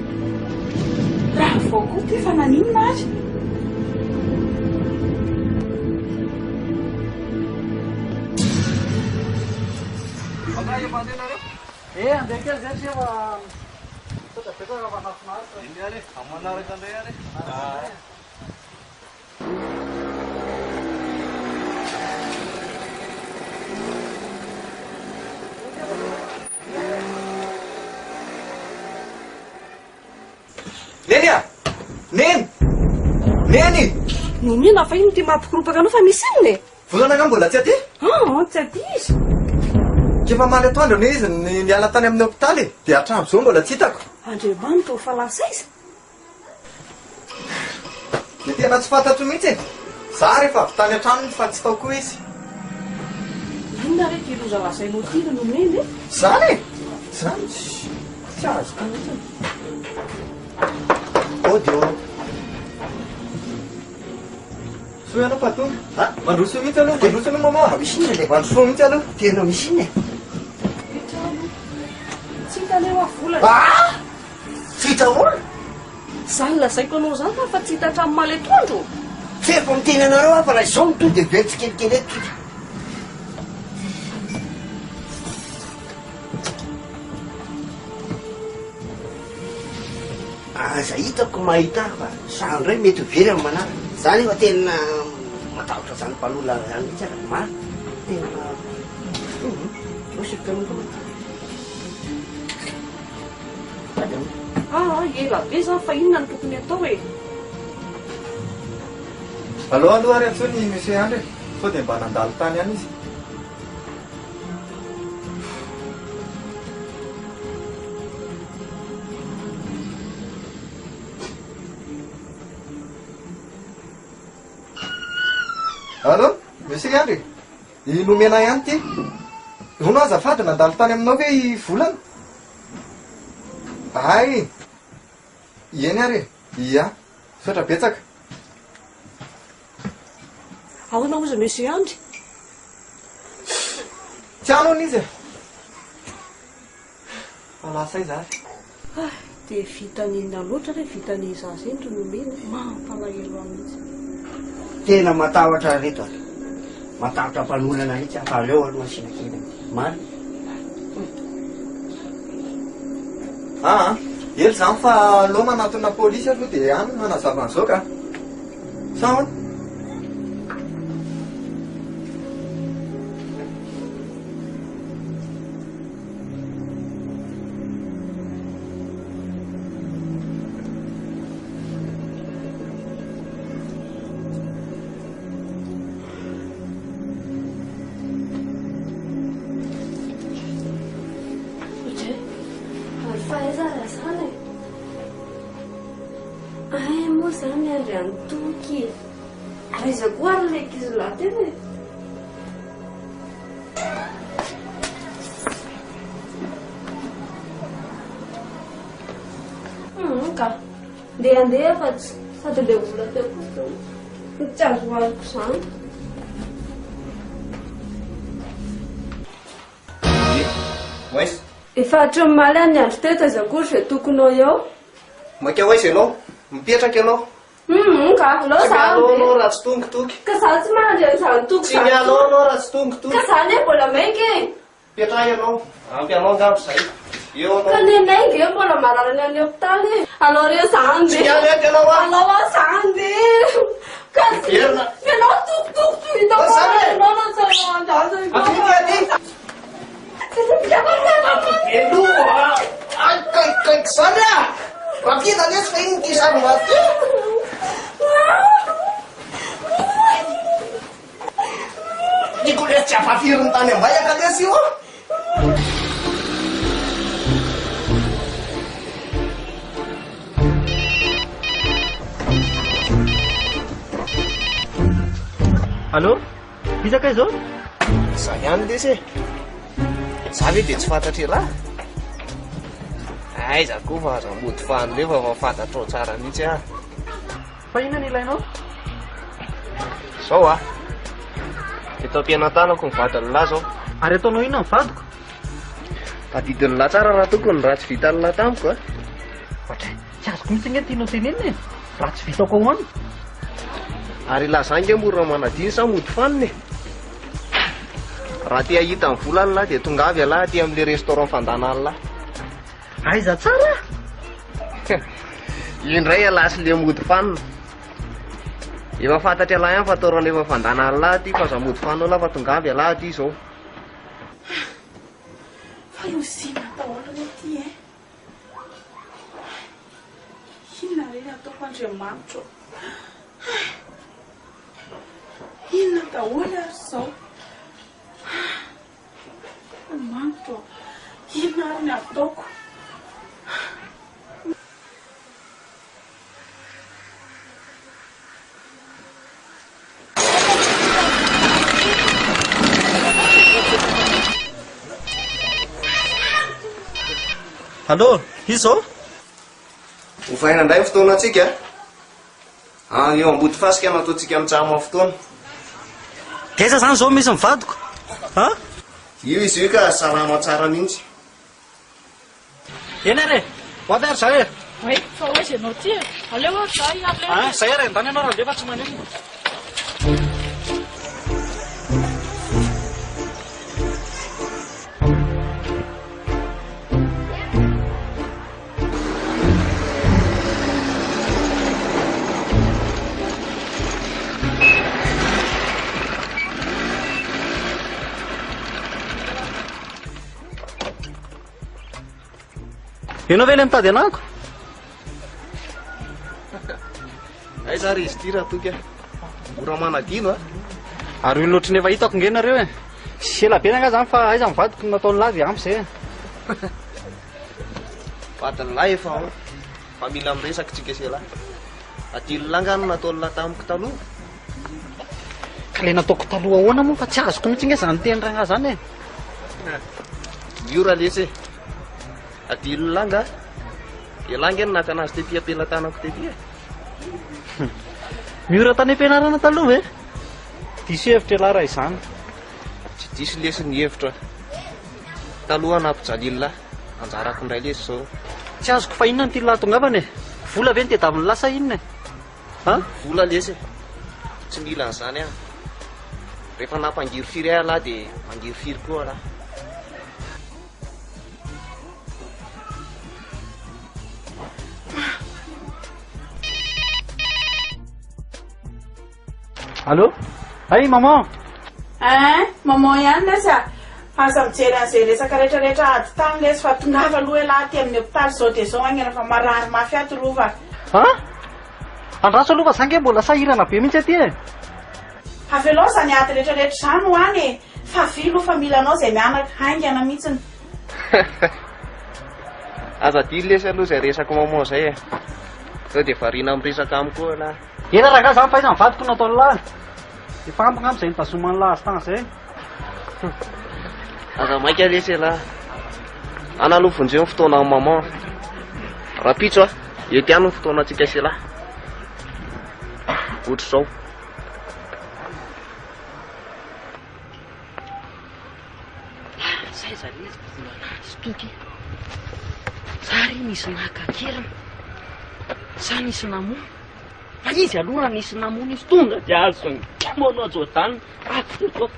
Raha vao koa ty fa naninona ary? Andeha kely zay tsy efa betaka fa nafinaritra. Iny ary, amanaraka andray ary. Neny! Neny! Neny! Nomina fa ino ty mampikoropaka anao fa misy inona e? Volana nga mbola tsy aty? Tsy aty izy. Kefa maly atoandro ne izy niala tany amin'ny hôpitaly dia hatramo zao mbola tsy hitako. Andriamanitra fa lasa izy. Dia tena tsy fantatro mihitsy e. Za rehefa avy tany an-trano fa tsy tao koa izy. Inona reky iloza lazainao ty no nomena e? Zany e! Zany tsy azoko mihitsy. Dio. So ianao pato? Mandroso mihitsy aloha, mandroso aloha mama. Misy inona le mandroso mihitsy aloha? Tena misy inona e? Tsy hitaneo avolana. Tsy hita olona? Zany lazaiko anao zany fa tsy hita hatramin'ny maly atoandro. Tsy efa miteny anareo aho fa raha izao no to dia velitsy kelikely eto tonga. Aza hitako mahita fa sandray mety ho very amin'ny manara. Zany efa tena matahotra zany mpanola zany mihitsy ara maro. Tena osika ela be zany fa inona no tokony atao e? Aloha ary antso ny monsieur Andry. Sao dia mba nandalo tany any izy. Allo, monsieur Andry, nomena ihany ty. Honao azafady nandalo tany aminao ve i volana? Ay, eny ary, ia, sotra betsaka. Ahoana ozy monsieur Andry? Tsy anao izy e. Lasa izy ary. Dia vitanina loatra re vitan'iza zendry nomena mampalahelo amin'izy. Tena matahotra reto ary. Matahotra mpanolana mihitsy fa aleo ary masina kely. Mary. Ely zany fa aleo manatona polisy aloha dia any manazava an'izao ka. Sa ahoana? Zany andry antoky aizako ary le ankizy lahy tena e. Ka andeha fa sady le vola teo tsy azo hoariko zany. Moisy. Efa hatramimaly any andro teto azakory izay tokonao eo. Maika hoaizy ianao, mipetraka ianao. Ka alao Tsy zany mialao anao raha tsy tongotoky. ka za tsy mandry an'izany toko Tsy mialao anao raha tsy tongotoky. ka zany hoe mbola mainka e. Petraha ianao, ampy anao angamba zay. Eo ka anao. ne mainka e mbola mararany any hopitaly e. Alao re zany Tsy miala eto ianao a. alao a zany de ka Verina. ianao tokotoko to hita Zany e. ianao na tsara Afika aty. Eloa! Ai, kaikaiky zany a! Rapida lesy fa iny ty sary maty. Niko lesy tsy afafirin'ny tany ambaiaka lesy io. Allô? Fisaka izao? Za ihany lesy e. Za ve dia tsy fantatry raha? Aiza koa fa aza mody fanile fa fantatrao tsara mihitsy a. Fa inona ny ilainao? Zao a. Eto am-pianatanako mivady lahy zao. Ary ataonao inona ny vadiko? Tadidiny lahy tsara raha tokony raha tsy vita ny lahy tamiko a. Tsy azoko mihitsy nge tianao tenenina e. Raha tsy vitako ahoana. Ary lahy zange morona manadiny sa mody faniny. Raha tia hita ny volany lahy dia tonga avy alahy aty amin'ilay restaurant fandanany lahy. Aiza tsara? Indray alahy sy le mody fanina. Efa fantatry alahy ihany fa ataorana efa fandanany lahy aty fa za mody fanina lahy fa tonga avy alahy aty izao. Fa io zina ataolana ety e. Inona reny ataoko Andriamanitra. Inona daholo ary izao. Andriamanitra, inona ary ny ataoko. Allô? Izao? Hofaina indray ny fotoana antsika. Eo ambody fasika no ataontsika mitrama fotoana. Kaiza zany zao misy mivadiko? Ha? Io izy io ka salama tsara mihitsy. Eny re, ho avy ary zay e. Oui, fa hoaizy ianao ty e. Aleo ary zay aleo. Zay re, ndany ianao raha ndefa tsy maneno. Ianao ve ilay mitady anako? Aiza ry izy ty raha toky a. Mora manadino a. Ary io loatra ny efa hitako nge nareo e. Sy ela be anga zany fa aiza mivadiko nataony lavy ampy zay. Vadiny lahy efa ao. Fa mila miresaka tsika se lahy. Adilo langano nataony lahy tamiko taloha. Ka le nataoko taloha ahoana moa fa tsy azoko mihitsy nge zany teny ranga zany e. Io raha lesy e. Adilo langa. E langa eny naka anazy tety ampelantanako tety e. Miora tany am-pianarana taloha e. Diso hevitra lahy raha izany. Tsy diso lesy ny hevitra. Taloha nampijalilo lahy. Anjarako indray lesy zao. Tsy azoko fa inona ny ty lahy tongavany e. Vola ve ny tedaviny lasa inona e? Ha? Vola lesy e. Tsy mila an'izany aho. Rehefa nampangiry firy ahy lahy dia mangiry firy koa lahy. Allô? Ay, maman. Maman ihany lesy a. Asa mijery an'izay resaka rehetrarehetra ady tany lesy fa tongava aloha lahy aty amin'ny hopitaly zao dia zao agny rehefa marary mafy ato rova. Ha? Andraso aloha fa zange mbola sahirana be mihitsy aty e. Avy aloha zany ady rehetrarehetra zany ho any e. Fa vilo fa mila anao izay mianaka haingana mihitsiny. Aza dilo lesy aloha izay resako maman zay e. Sao dia variana miresaka amiko koa lahy. Ena raha zany fa iza mivadiko nataony lahy. Efa ampy amp izay nitazomany lahy azy tany zay. Aza maika lesy lahy. Analovonjeo ny fotoana amin'ny maman. Rapitso a. Ety ihany ny fotoana antsika se lahy. Ohatr'izao. Zay zany izy vola anazy. toky zary nisy nakakerina sa nisy namono fa izy aloha nisy namono izy tonga dia azo monao jotany ato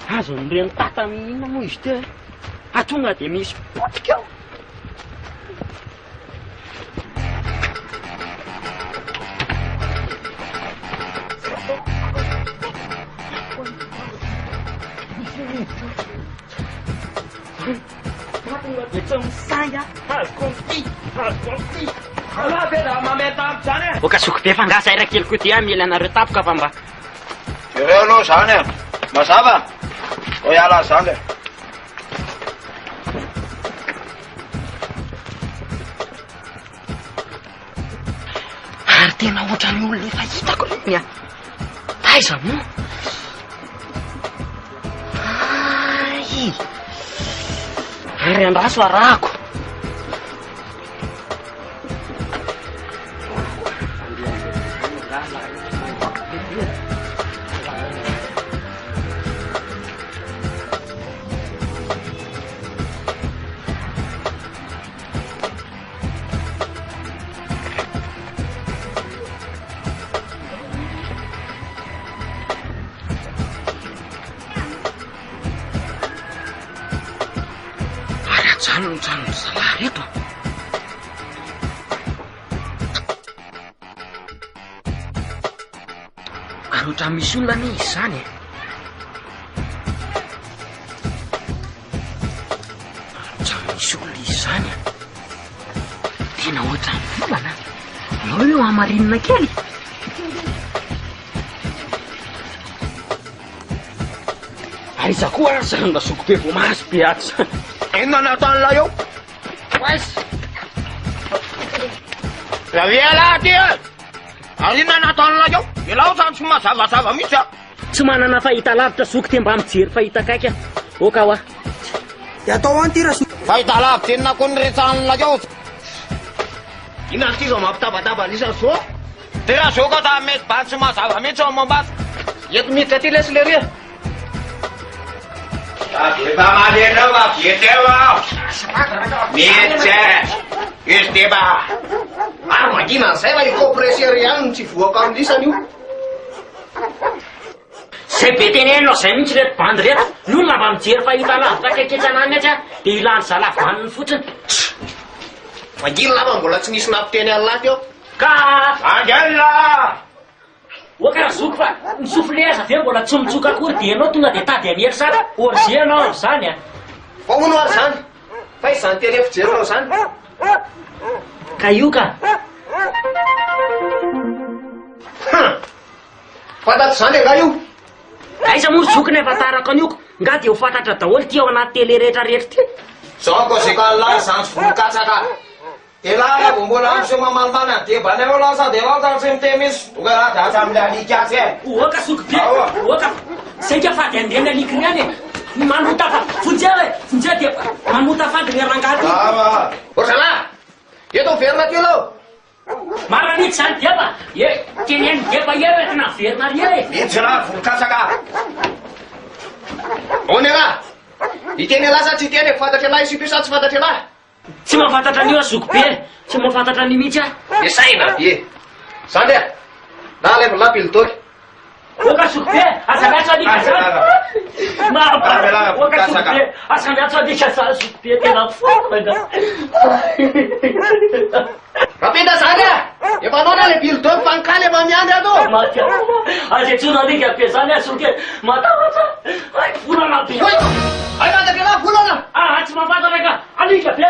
azo nireny tatamihina moa izy teo atonga dia misy potika eo oka sokobe fa ngasa ira kely koa dia mila anareo tapoka fa mba ireo aloha zany a mazava o iala zany ary tena ohatrany olona efa hitako reny a taiza moa ay ary andraso arahako Jangan salah itu. Aro misy olona ni izany. Misy olona izany. Tena ohatrany volana. Iao eo amarinina kely. Aiza koa zany mba sokobe vo mahazo be aty. Inona nataon'ilay eo? Raviala ty e! Ary inona nataon'ilay eo? Ilao zany tsy mazavazava mihitsy a. Tsy manana fahita lavitra soky mba mijery fahita kaiky a. Oka hoa. Dia atao any ty raha fahita lavitra enina koa niretsahan'ilay eo. Inona ty zao mampitabataba nisany so? Ty raha so ka ta mety ba tsy mazava mihitsy ao Mombasa. Eto miditra ty lesy leria. Efa malena va vieteva metsy izy teba ary magina an'izay fa icompresseur ihany tsy voaka amin'isany io zay be tenenao zay mihitsy reto bandy reto ny olona mba mijery fahita lavitra kaiketsanany mihitsy a dia ilany zalavaniny fotsiny magina lava mbola tsy nisy nampiteny an'laty eo ka angelina oka zoko fa ny sofileza ve mbola tsy mitsoka akory dia ianao tonga dia tady anery sara orge anao amin'izany a fa hono ary zany fa izany teny fijerinao zany ka io ka fantatry zany anga io aiza moa zokony afatarako anioko nga dia ho fantatra daholo ty ao anaty tele rehetrarehetra ty zao ko zay ka lahy zany sy vonin-katsaka Ela bombola amso mamambana dia baneo lasa dia lasa tsy mitemy doka raha dia atsamile alika atsy e oka sokobe oka saika fady andena alikiny any e manota fa fonjea dia manota fady ny rangaty orzala eto verina ty alo maranitsy zany diaba e teneny diaba eretina verina ria e mitsy raha vonin-katsaka ony raha iteny lasa tsy teny fantatry lahy sipisa tsy fantatry lahy tsy mahafantatra an'io azokobe tsy mahafantatra any mihitsy a esaina be zany e na leva lapily toky oka sokobe azamiatso alika zany oka sokobe azamiatso alika zany sokobe tena foana rapita zany e efa anao na le bily toky fa nikaly efa miandry ato maty azetsona alika be zany a soke matavatra ay volana be ay fantatry lahy volana tsy mahafantatra ka alika be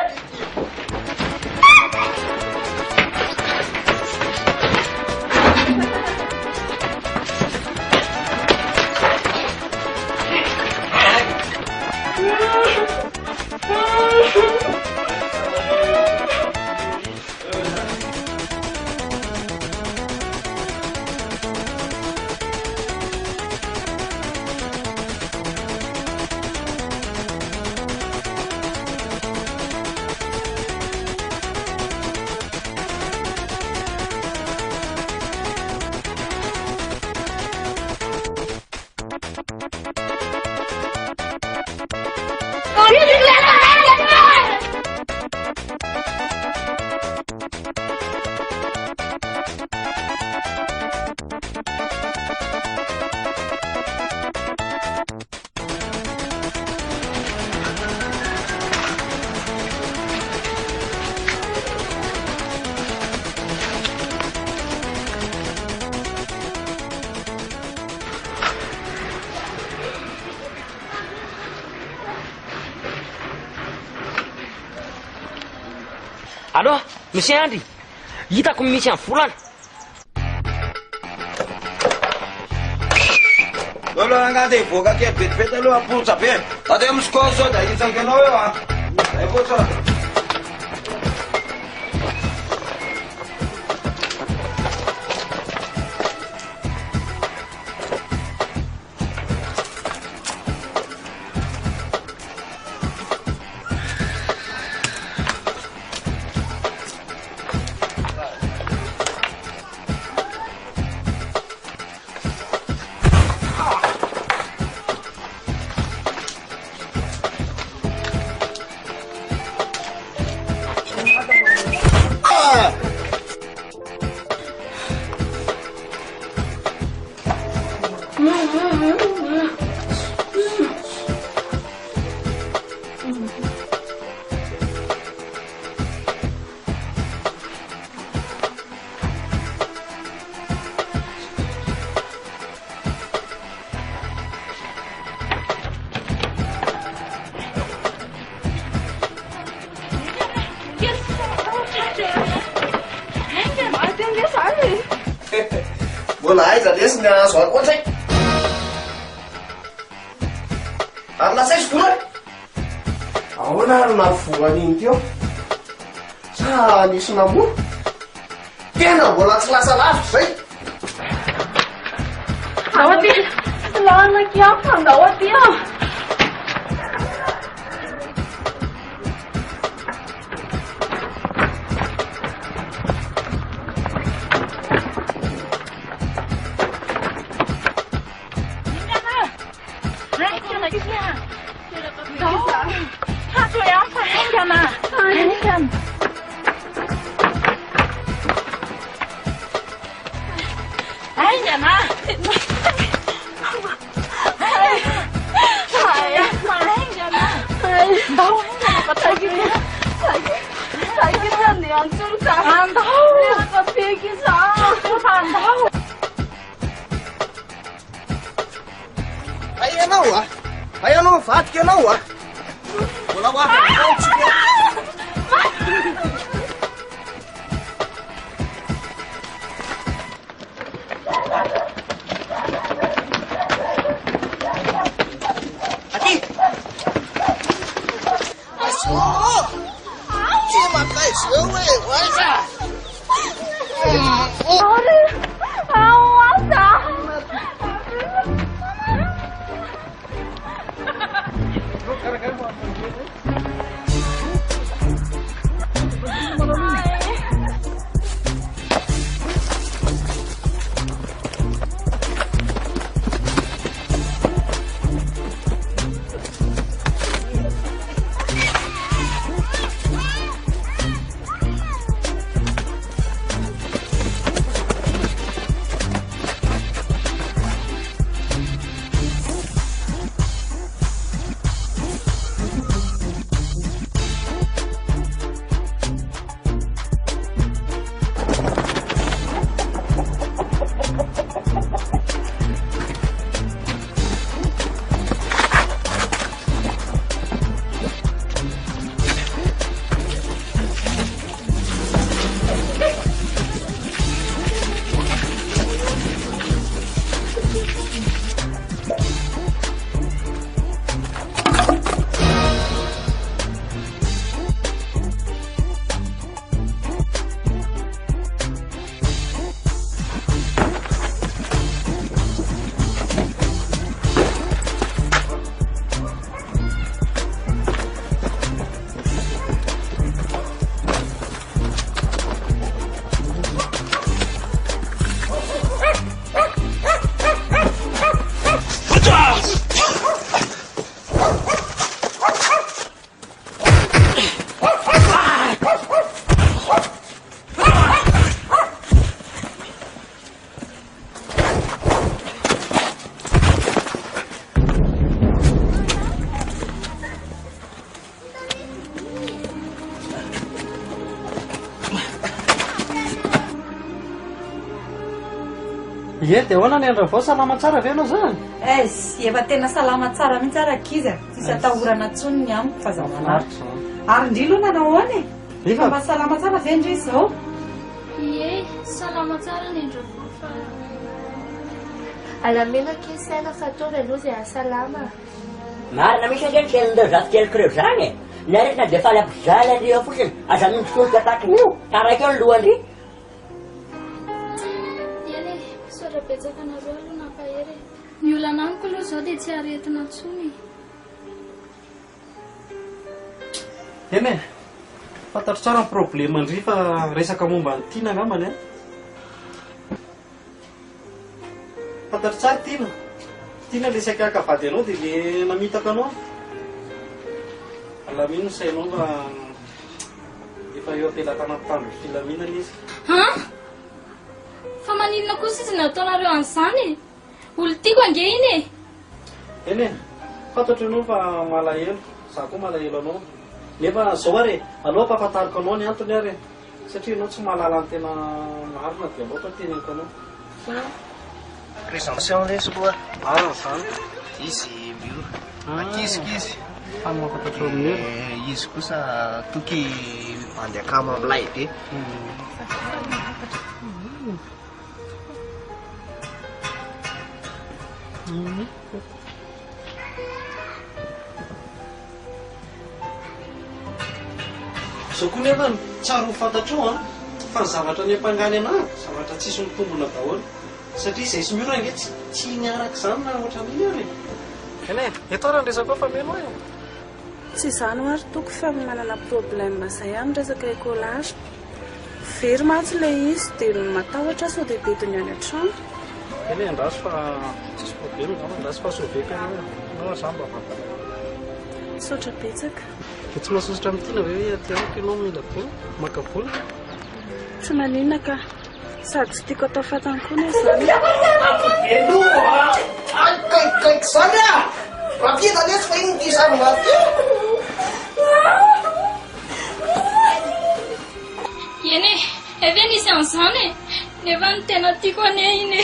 aloha misy andry hitako misy amin'ny volana aloha angady voaka kely betibety aloha ampotsa be ade misikao zao da hitsaky anao eo a zay koa tsara mbola aiza lesy ny azo ako antsay ary lasay sy vola ahoana ary navolany iny teo sa nisy namoa tena mbola tsy lasa lavitra zay ao aty lanaky aho fandao aty aho Aianao vatika ianao a mbola ho afaka aty tsy makai zao hoe oaiza Ye dia ahoana ny andravo salama tsara ve anao zany? Efa tena salama tsara mihitsy arakizy a. Tsisy atahorana tsony ny amiko fa zaho manaritra. Ary indrilo nanao ahoana e? Efa mba salama tsara ve ndry izy zao? Ie, salama tsara ny andro fa alamena kisaina fataovy aloha izay asalama. Marina misy an'ireny fiainan'ireo zafikeloko ireo zany e. Ny aretina dia faly ampizaly andreo fotsiny aza mitsolika takin'io taraiky eo ny lohany. eny e, misaotra betsaka anareo aloha nampahery e. Ny olana amiko aloha izao dia tsy aretina ntsony. Eny e, fantatro tsara ny problema ndry fa resaka momba ny tiana angambany a. Fantatro tsara tiana. Tiana le saika akavady anao dia le namitaka anao. Alamino sainao mba efa eo ampelatanà mpitandro filaminana izy. Ha? Fa maninona kosa izy nataonareo an'izany? Olo tiako ange iny e. Eny e, fantatro ianao fa malahelo, za koa malahelo anao. Nefa zao ary aleo ampahafantariko anao ny antony ary satria anao tsy mahalala ny tena marina dia loatra teneniko anao. Présentation lesy koa. Zany. Izy mbio. Makizikizy. Fa mahafantatro amin'io. Izy kosa toky mandeha kamo amilay be. Zao koa nefa tsara ho fantatrao a fa ny zavatra ny ampangany anahy zavatra tsisy mitombona daholo satria izay sy miora nge tsy niaraka izany na ohatran'iny ary. Eny e, eto ary ny resaka ao fa meno e. Tsy izany ho ary toko fa manana problème izay ihany resaka écolage. Very matsy ilay izy dia matahotra sao dia bediny any an-trano. Eny e, andraso fa tsisy problème angamba andraso fa soveka ianao azany mba fantana. Saotra betsaka. Dia tsy mahasosotra amin'itiana ve hoe aty amiko ianao mila vola maka vola? Tsy maninona ka sady tsy tiako atao fatany koa na izany. Kaikaiky zany a! Rapita lesy fa iny ty zany maty. Eny e, eve nisy an'izany e. Nefa ny tena tiako ane iny e.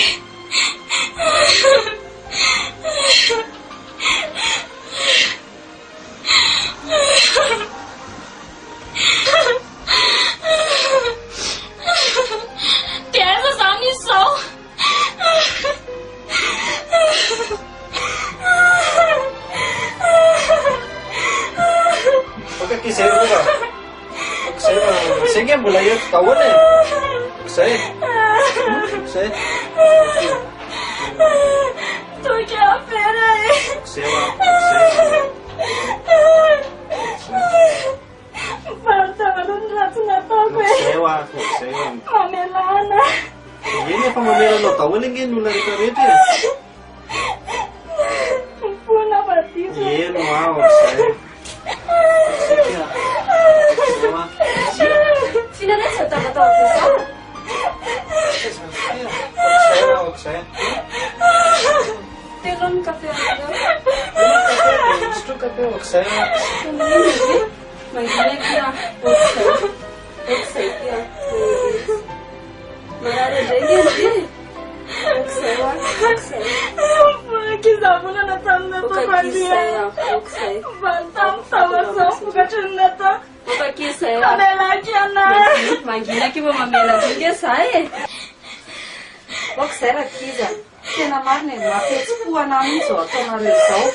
Dia aiza izany izao? Izay roa izay nge mbola eto daholo e. Izay. Izay. Toky afera e. Izay ho Fahataro ny ratsy nataoko e. Izay ho izay ho. Mamelana. Eny efa mamelanao daholo nge ny olona rehetrarehetra e. Mipona vadiko. Eno ao izay. Finalmente eu tava pensando. Tem nome no café, não? Estou café, o que sai? Mas vem aqui, ó. Eu sei aqui, ó. Mas já entendi. Eu sei, ó. Eu sei. Que zabuna na tamna to bandia. Eu sei. Bantam tawaso pukachunata. Aqui sei, ó. Mamela kiana. Imagina que vou mamela que sai. O que será aqui, já? Tena marina ny mafetsy-po anao mihitsy zao ataonareo izao.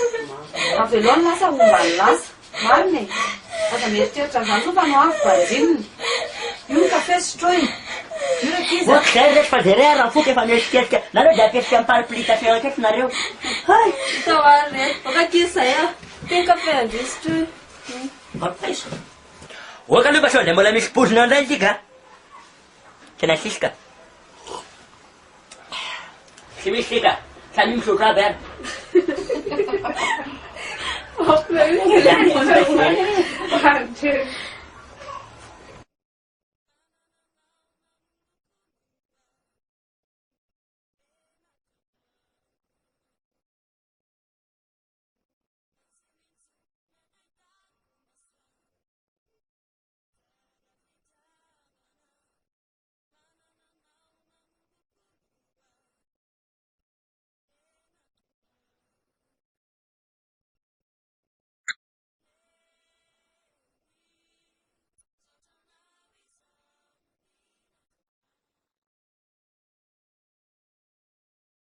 Avelona lasa ombany lasa. Marina e. Aza mieritreritra zany soa fa no avy banjininy. Io ny kafe sotroiny. Io ra kiza. Zay rehetra fa zay raha foka efa mieritreritra. Nareo dia apetrika amparapilitation aketo nareo. Hay! Então, olha aqui sai, ó. Tem café andistro. Isso. Oka aloha sao dia mbola misy pozina indray tika. Tena sisika. Tsy misy tika. Samy misotro aby ary.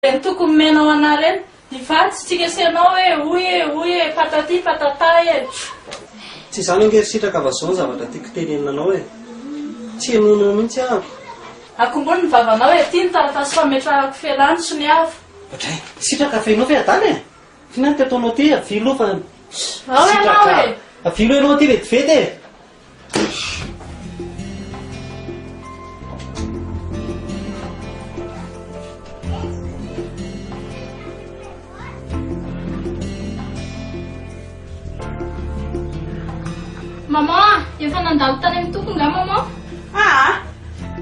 Reny tokony menao ana reny ivatsitsika sianao oe patati patata e. Tsy izany angery sitraka avazao ny zavatra tiako teneninanao e. Tsy henono mihitsy aho. Akombony ny vavanao e ty ny taratasy fametrahako felany sy ny avo. Otray, sitraka fenao fe adany e. Fihinany ty ataonao ty avilo fa ao ianao e. Avilo ianao ty vetivety e. Maman, efa nandalo tany amin'ny tokony nga maman?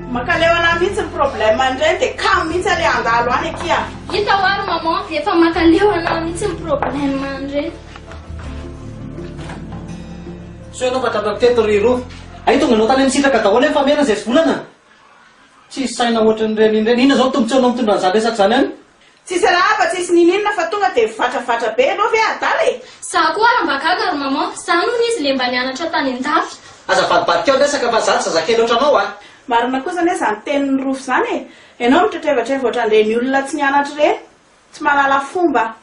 Makaleo ana mihitsy ny problème andray dia kamo mihitsy ale andalo any akia. Hita ho ary maman, efa makaleo ana mihitsy ny problème andray. So ianao fatrapako teto ry roa. Ay tonga anao tany amin'ny sitraka daholo efa mena izay volana. Tsy saina ohatry ny reny indray. Inona zao tombontsoa anao mitondra an'izany resaka izany any? Tsisy raha fa tsisy nininona fa tonga dia vatravatra be anao ve adala e. Za koa ary mbakaka ry maman, za noho izy le mba nianatra tany an-dafy. Azavadibadika ao resaka fa zany zazakely ohatranao a. Marina kosa anie izany tenin'ny rofo izany e. Ianao mitretrevatra ohatran'ireny olona tsy nianatra ireny, tsy mahalala fomba.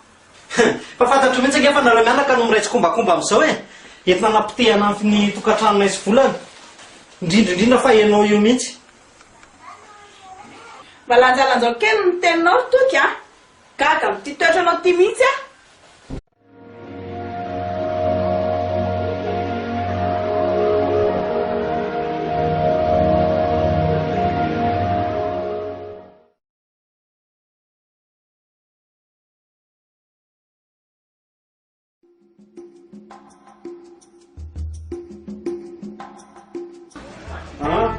Fa fantatro mihitsy ange fa nareo mianaka no miraitsy kombakomba amin'izao e. Entina nampitehana amin'ny tokantranona isy volana. Indrindrindrindra fa ianao io mihitsy. Mba lanjalanjao kely ny teninao ry toky a. Gaga amin'ity toetranao ty mihitsy a.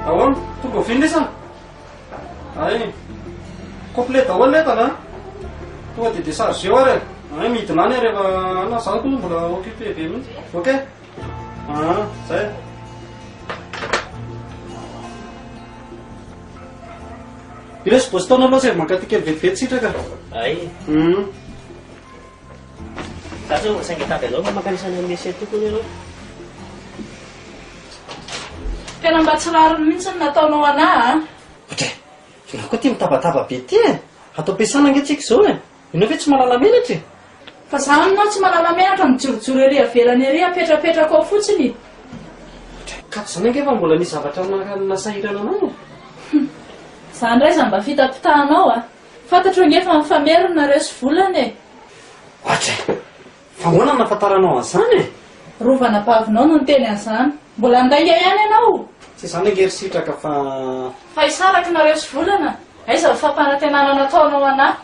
Ahoana? Tonga oviana lesana? Ay, complet daholo letana. Tonga dia déchargé eo ary. Ay, midina any rehefa ana zany koa mbola occupé be mihitsy. Ok? Zay. Io sy bosy taona aloha zay mankaty kely vetivety sitraka. Ay. Sasa saingy tady alao makanisany amin'ny ese tokony ianao. Tena mba tsy rariny mihitsy ny nataonao anahy. Otray, ianao koa ty mitabataba be ty e. Atao ampiasana ange tsika izao e. Ianao ve tsy mahalala menatra e? Fa za aminao tsy mahalala menatra mijorojoro ery avelany ery apetrapetraka ao fotsiny. Kato izany ange fa mbola nisy zavatra nasahirana anao. Za indray za mba fitapitahanao a. Fantatro ange fa mifamerina resy volana e. Otray, fa ahoana ny nafantaranao an'izany e? Rovana pavinao no niteny an'izany. Mbola andainga ihany ianao. Tsy izany angery sitraka fa... Fa isaraky na resy volana. Aiza fampanantenana nataonao anahy.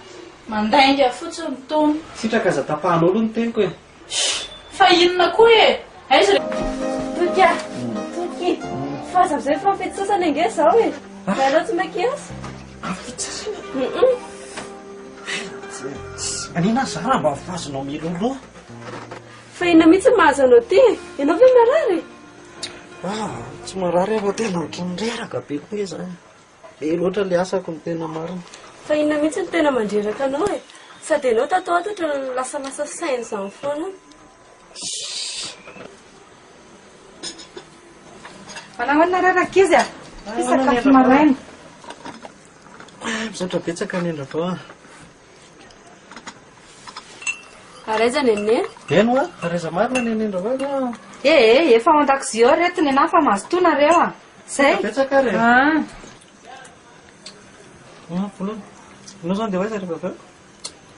Mandainga fotsiny tony. Sitraka za tapahanao aloha ny teniko e. Fa inona koa e? Aiza Toky a, toky. Faza amin'izay fampety sasany ange zao e. Ianao tsy makiasy? Anina za raha mba fazonao miloloha. Fa inona mihitsy mahazo anao ty e? Ianao ve marary? Tsy marary fa tena ohatrany be koa zany. Be loatra le asako ny tena marina. Fa inona mihitsy ny tena mandreraka anao e? Sady ianao tatao ato ohatran'ny lasalasa saina izany foana. Manahoana raraka izy a? Ty sakafo maraina. Misaotra betsaka ny endra a. Araiza nene? Eno a, araiza marina ny endra va. Efa ao an-dakozia ao reto ny anahy fa mahazo tonareo a. Zay? Betsaka ary. Volana. Ianao zany dia ho aiza rehefa avy eo?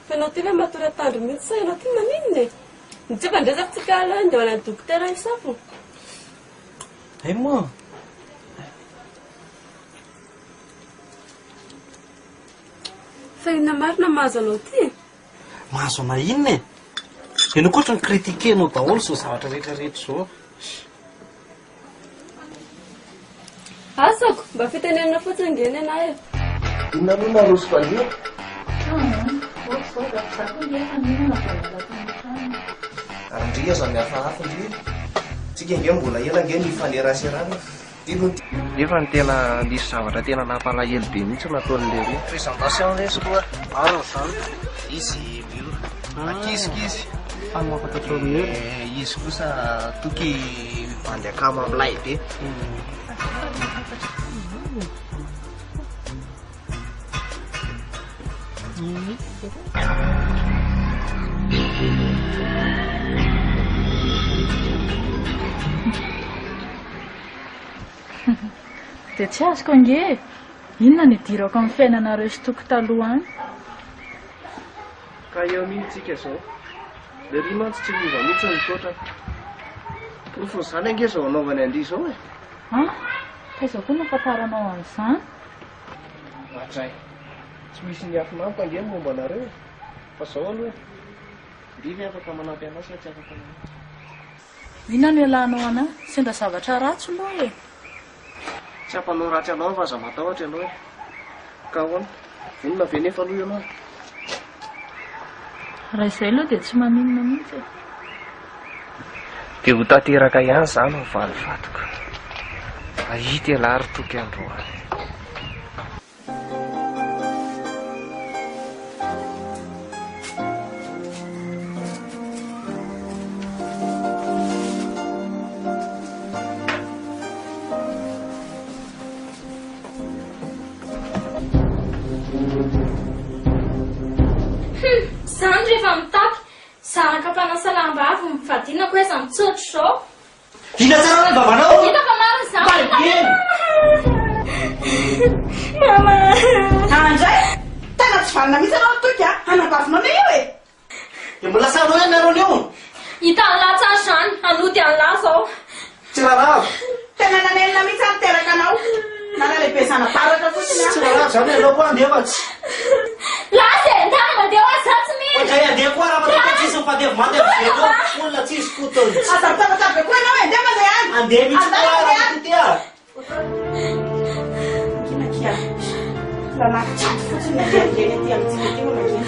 Fa ianao ty le matora tandro mihitsy sa ianao ty maninona e? Tsy mandresafintsika aloha dia ho an'ny dokotera isafo. Ay moa. Fa inona marina mahazo anao ty? Mahazo ana inona e? Ianao koa ohatry ny kritikenao daholo zao zavatra rehetrarehetra izao. Asako, mba fitenenana fotsiny ngeny anahy e. Inona moa marosoko an'io? Andria zany hafahafa ndry. Tsika nge mbola ela nge nifaneraserana. Nefa ny tena nisy zavatra tena nampalahelo be mihitsy nataon'le roa. Présentation resy koa. Zany. Izy akizikizy. Mampatatrao mihery. Izy kosa toky mandeha kamo amilay be. dia tsy azoko ange inona ny dirako amin'ny fiainanareo sy toko taloha any ka eo mihitsika zao le ry mantsy tsy miva mihitsy nytoatra profony zany ange zao anaovany andry zao e fa izao koa nafantaranao an'izany atray tsy misy ny afinampo ange ny momba anareo fa zao aloha ndivy afaka manampy anao sa tsy afaka inona no ilanao ana sendra zavatra ratsy aloha e tsy ampanao ratsy anao fa aza matahotra ianao e ka hoana vonona ve nefa aloha ianao raha izay aloha dia tsy maninona mihitsy e dia ho tanteraka ihany zany ho valivatoko ahita elary toky androany Zany rehefa mitapy zanaka mpanasalamba avy mivadina koa iza mitsotro zao dina tsara ny babanao hita fa maro zany mama andray tena tsy valina mihitsy anao toky anabavinao le io e dia mbola sanao ihany nareo eo hita an'lahy tsara zany anody an'lahy zao tsy raharaha tena nanenina mihitsy anyteraka anao nana lehibe zanabaratra fotsiny tsy raharaha zany anao koa andefatsy lasy entany mandeha ho azatsy mihitsy ohatray andeha koa raha mataka tsisy mifandevy mandeha veto olona tsisy kotony azavitavatabe koa ianao e ndeha mandeha any andeha mihitsy koa raha totia kinakia lanakitsaty fotsiny nalerigeny aty amintsika ty manakina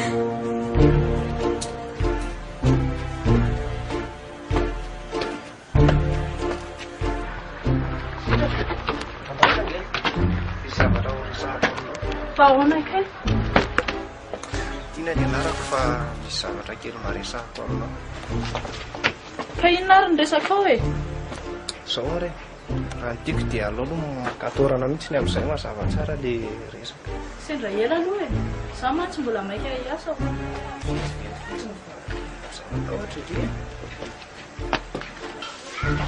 fa ahoana kay tiana ny anarako fa misy zavatra kely maresahako aminao ka inona ary ny resaka ao e zao are raha ny tiako dia alao aloha makatorana mihitsy ny amin'izay mazava tsara le resaka sendra ela aloha e za mantsy mbola maika iasa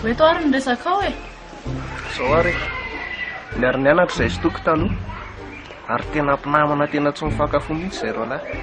ho eto ary ny resaka ao e zao ary miary ny anatra izay sy toko taloha ary tena mpinamana tena tsy mifakafo mihitsy zay ro lahy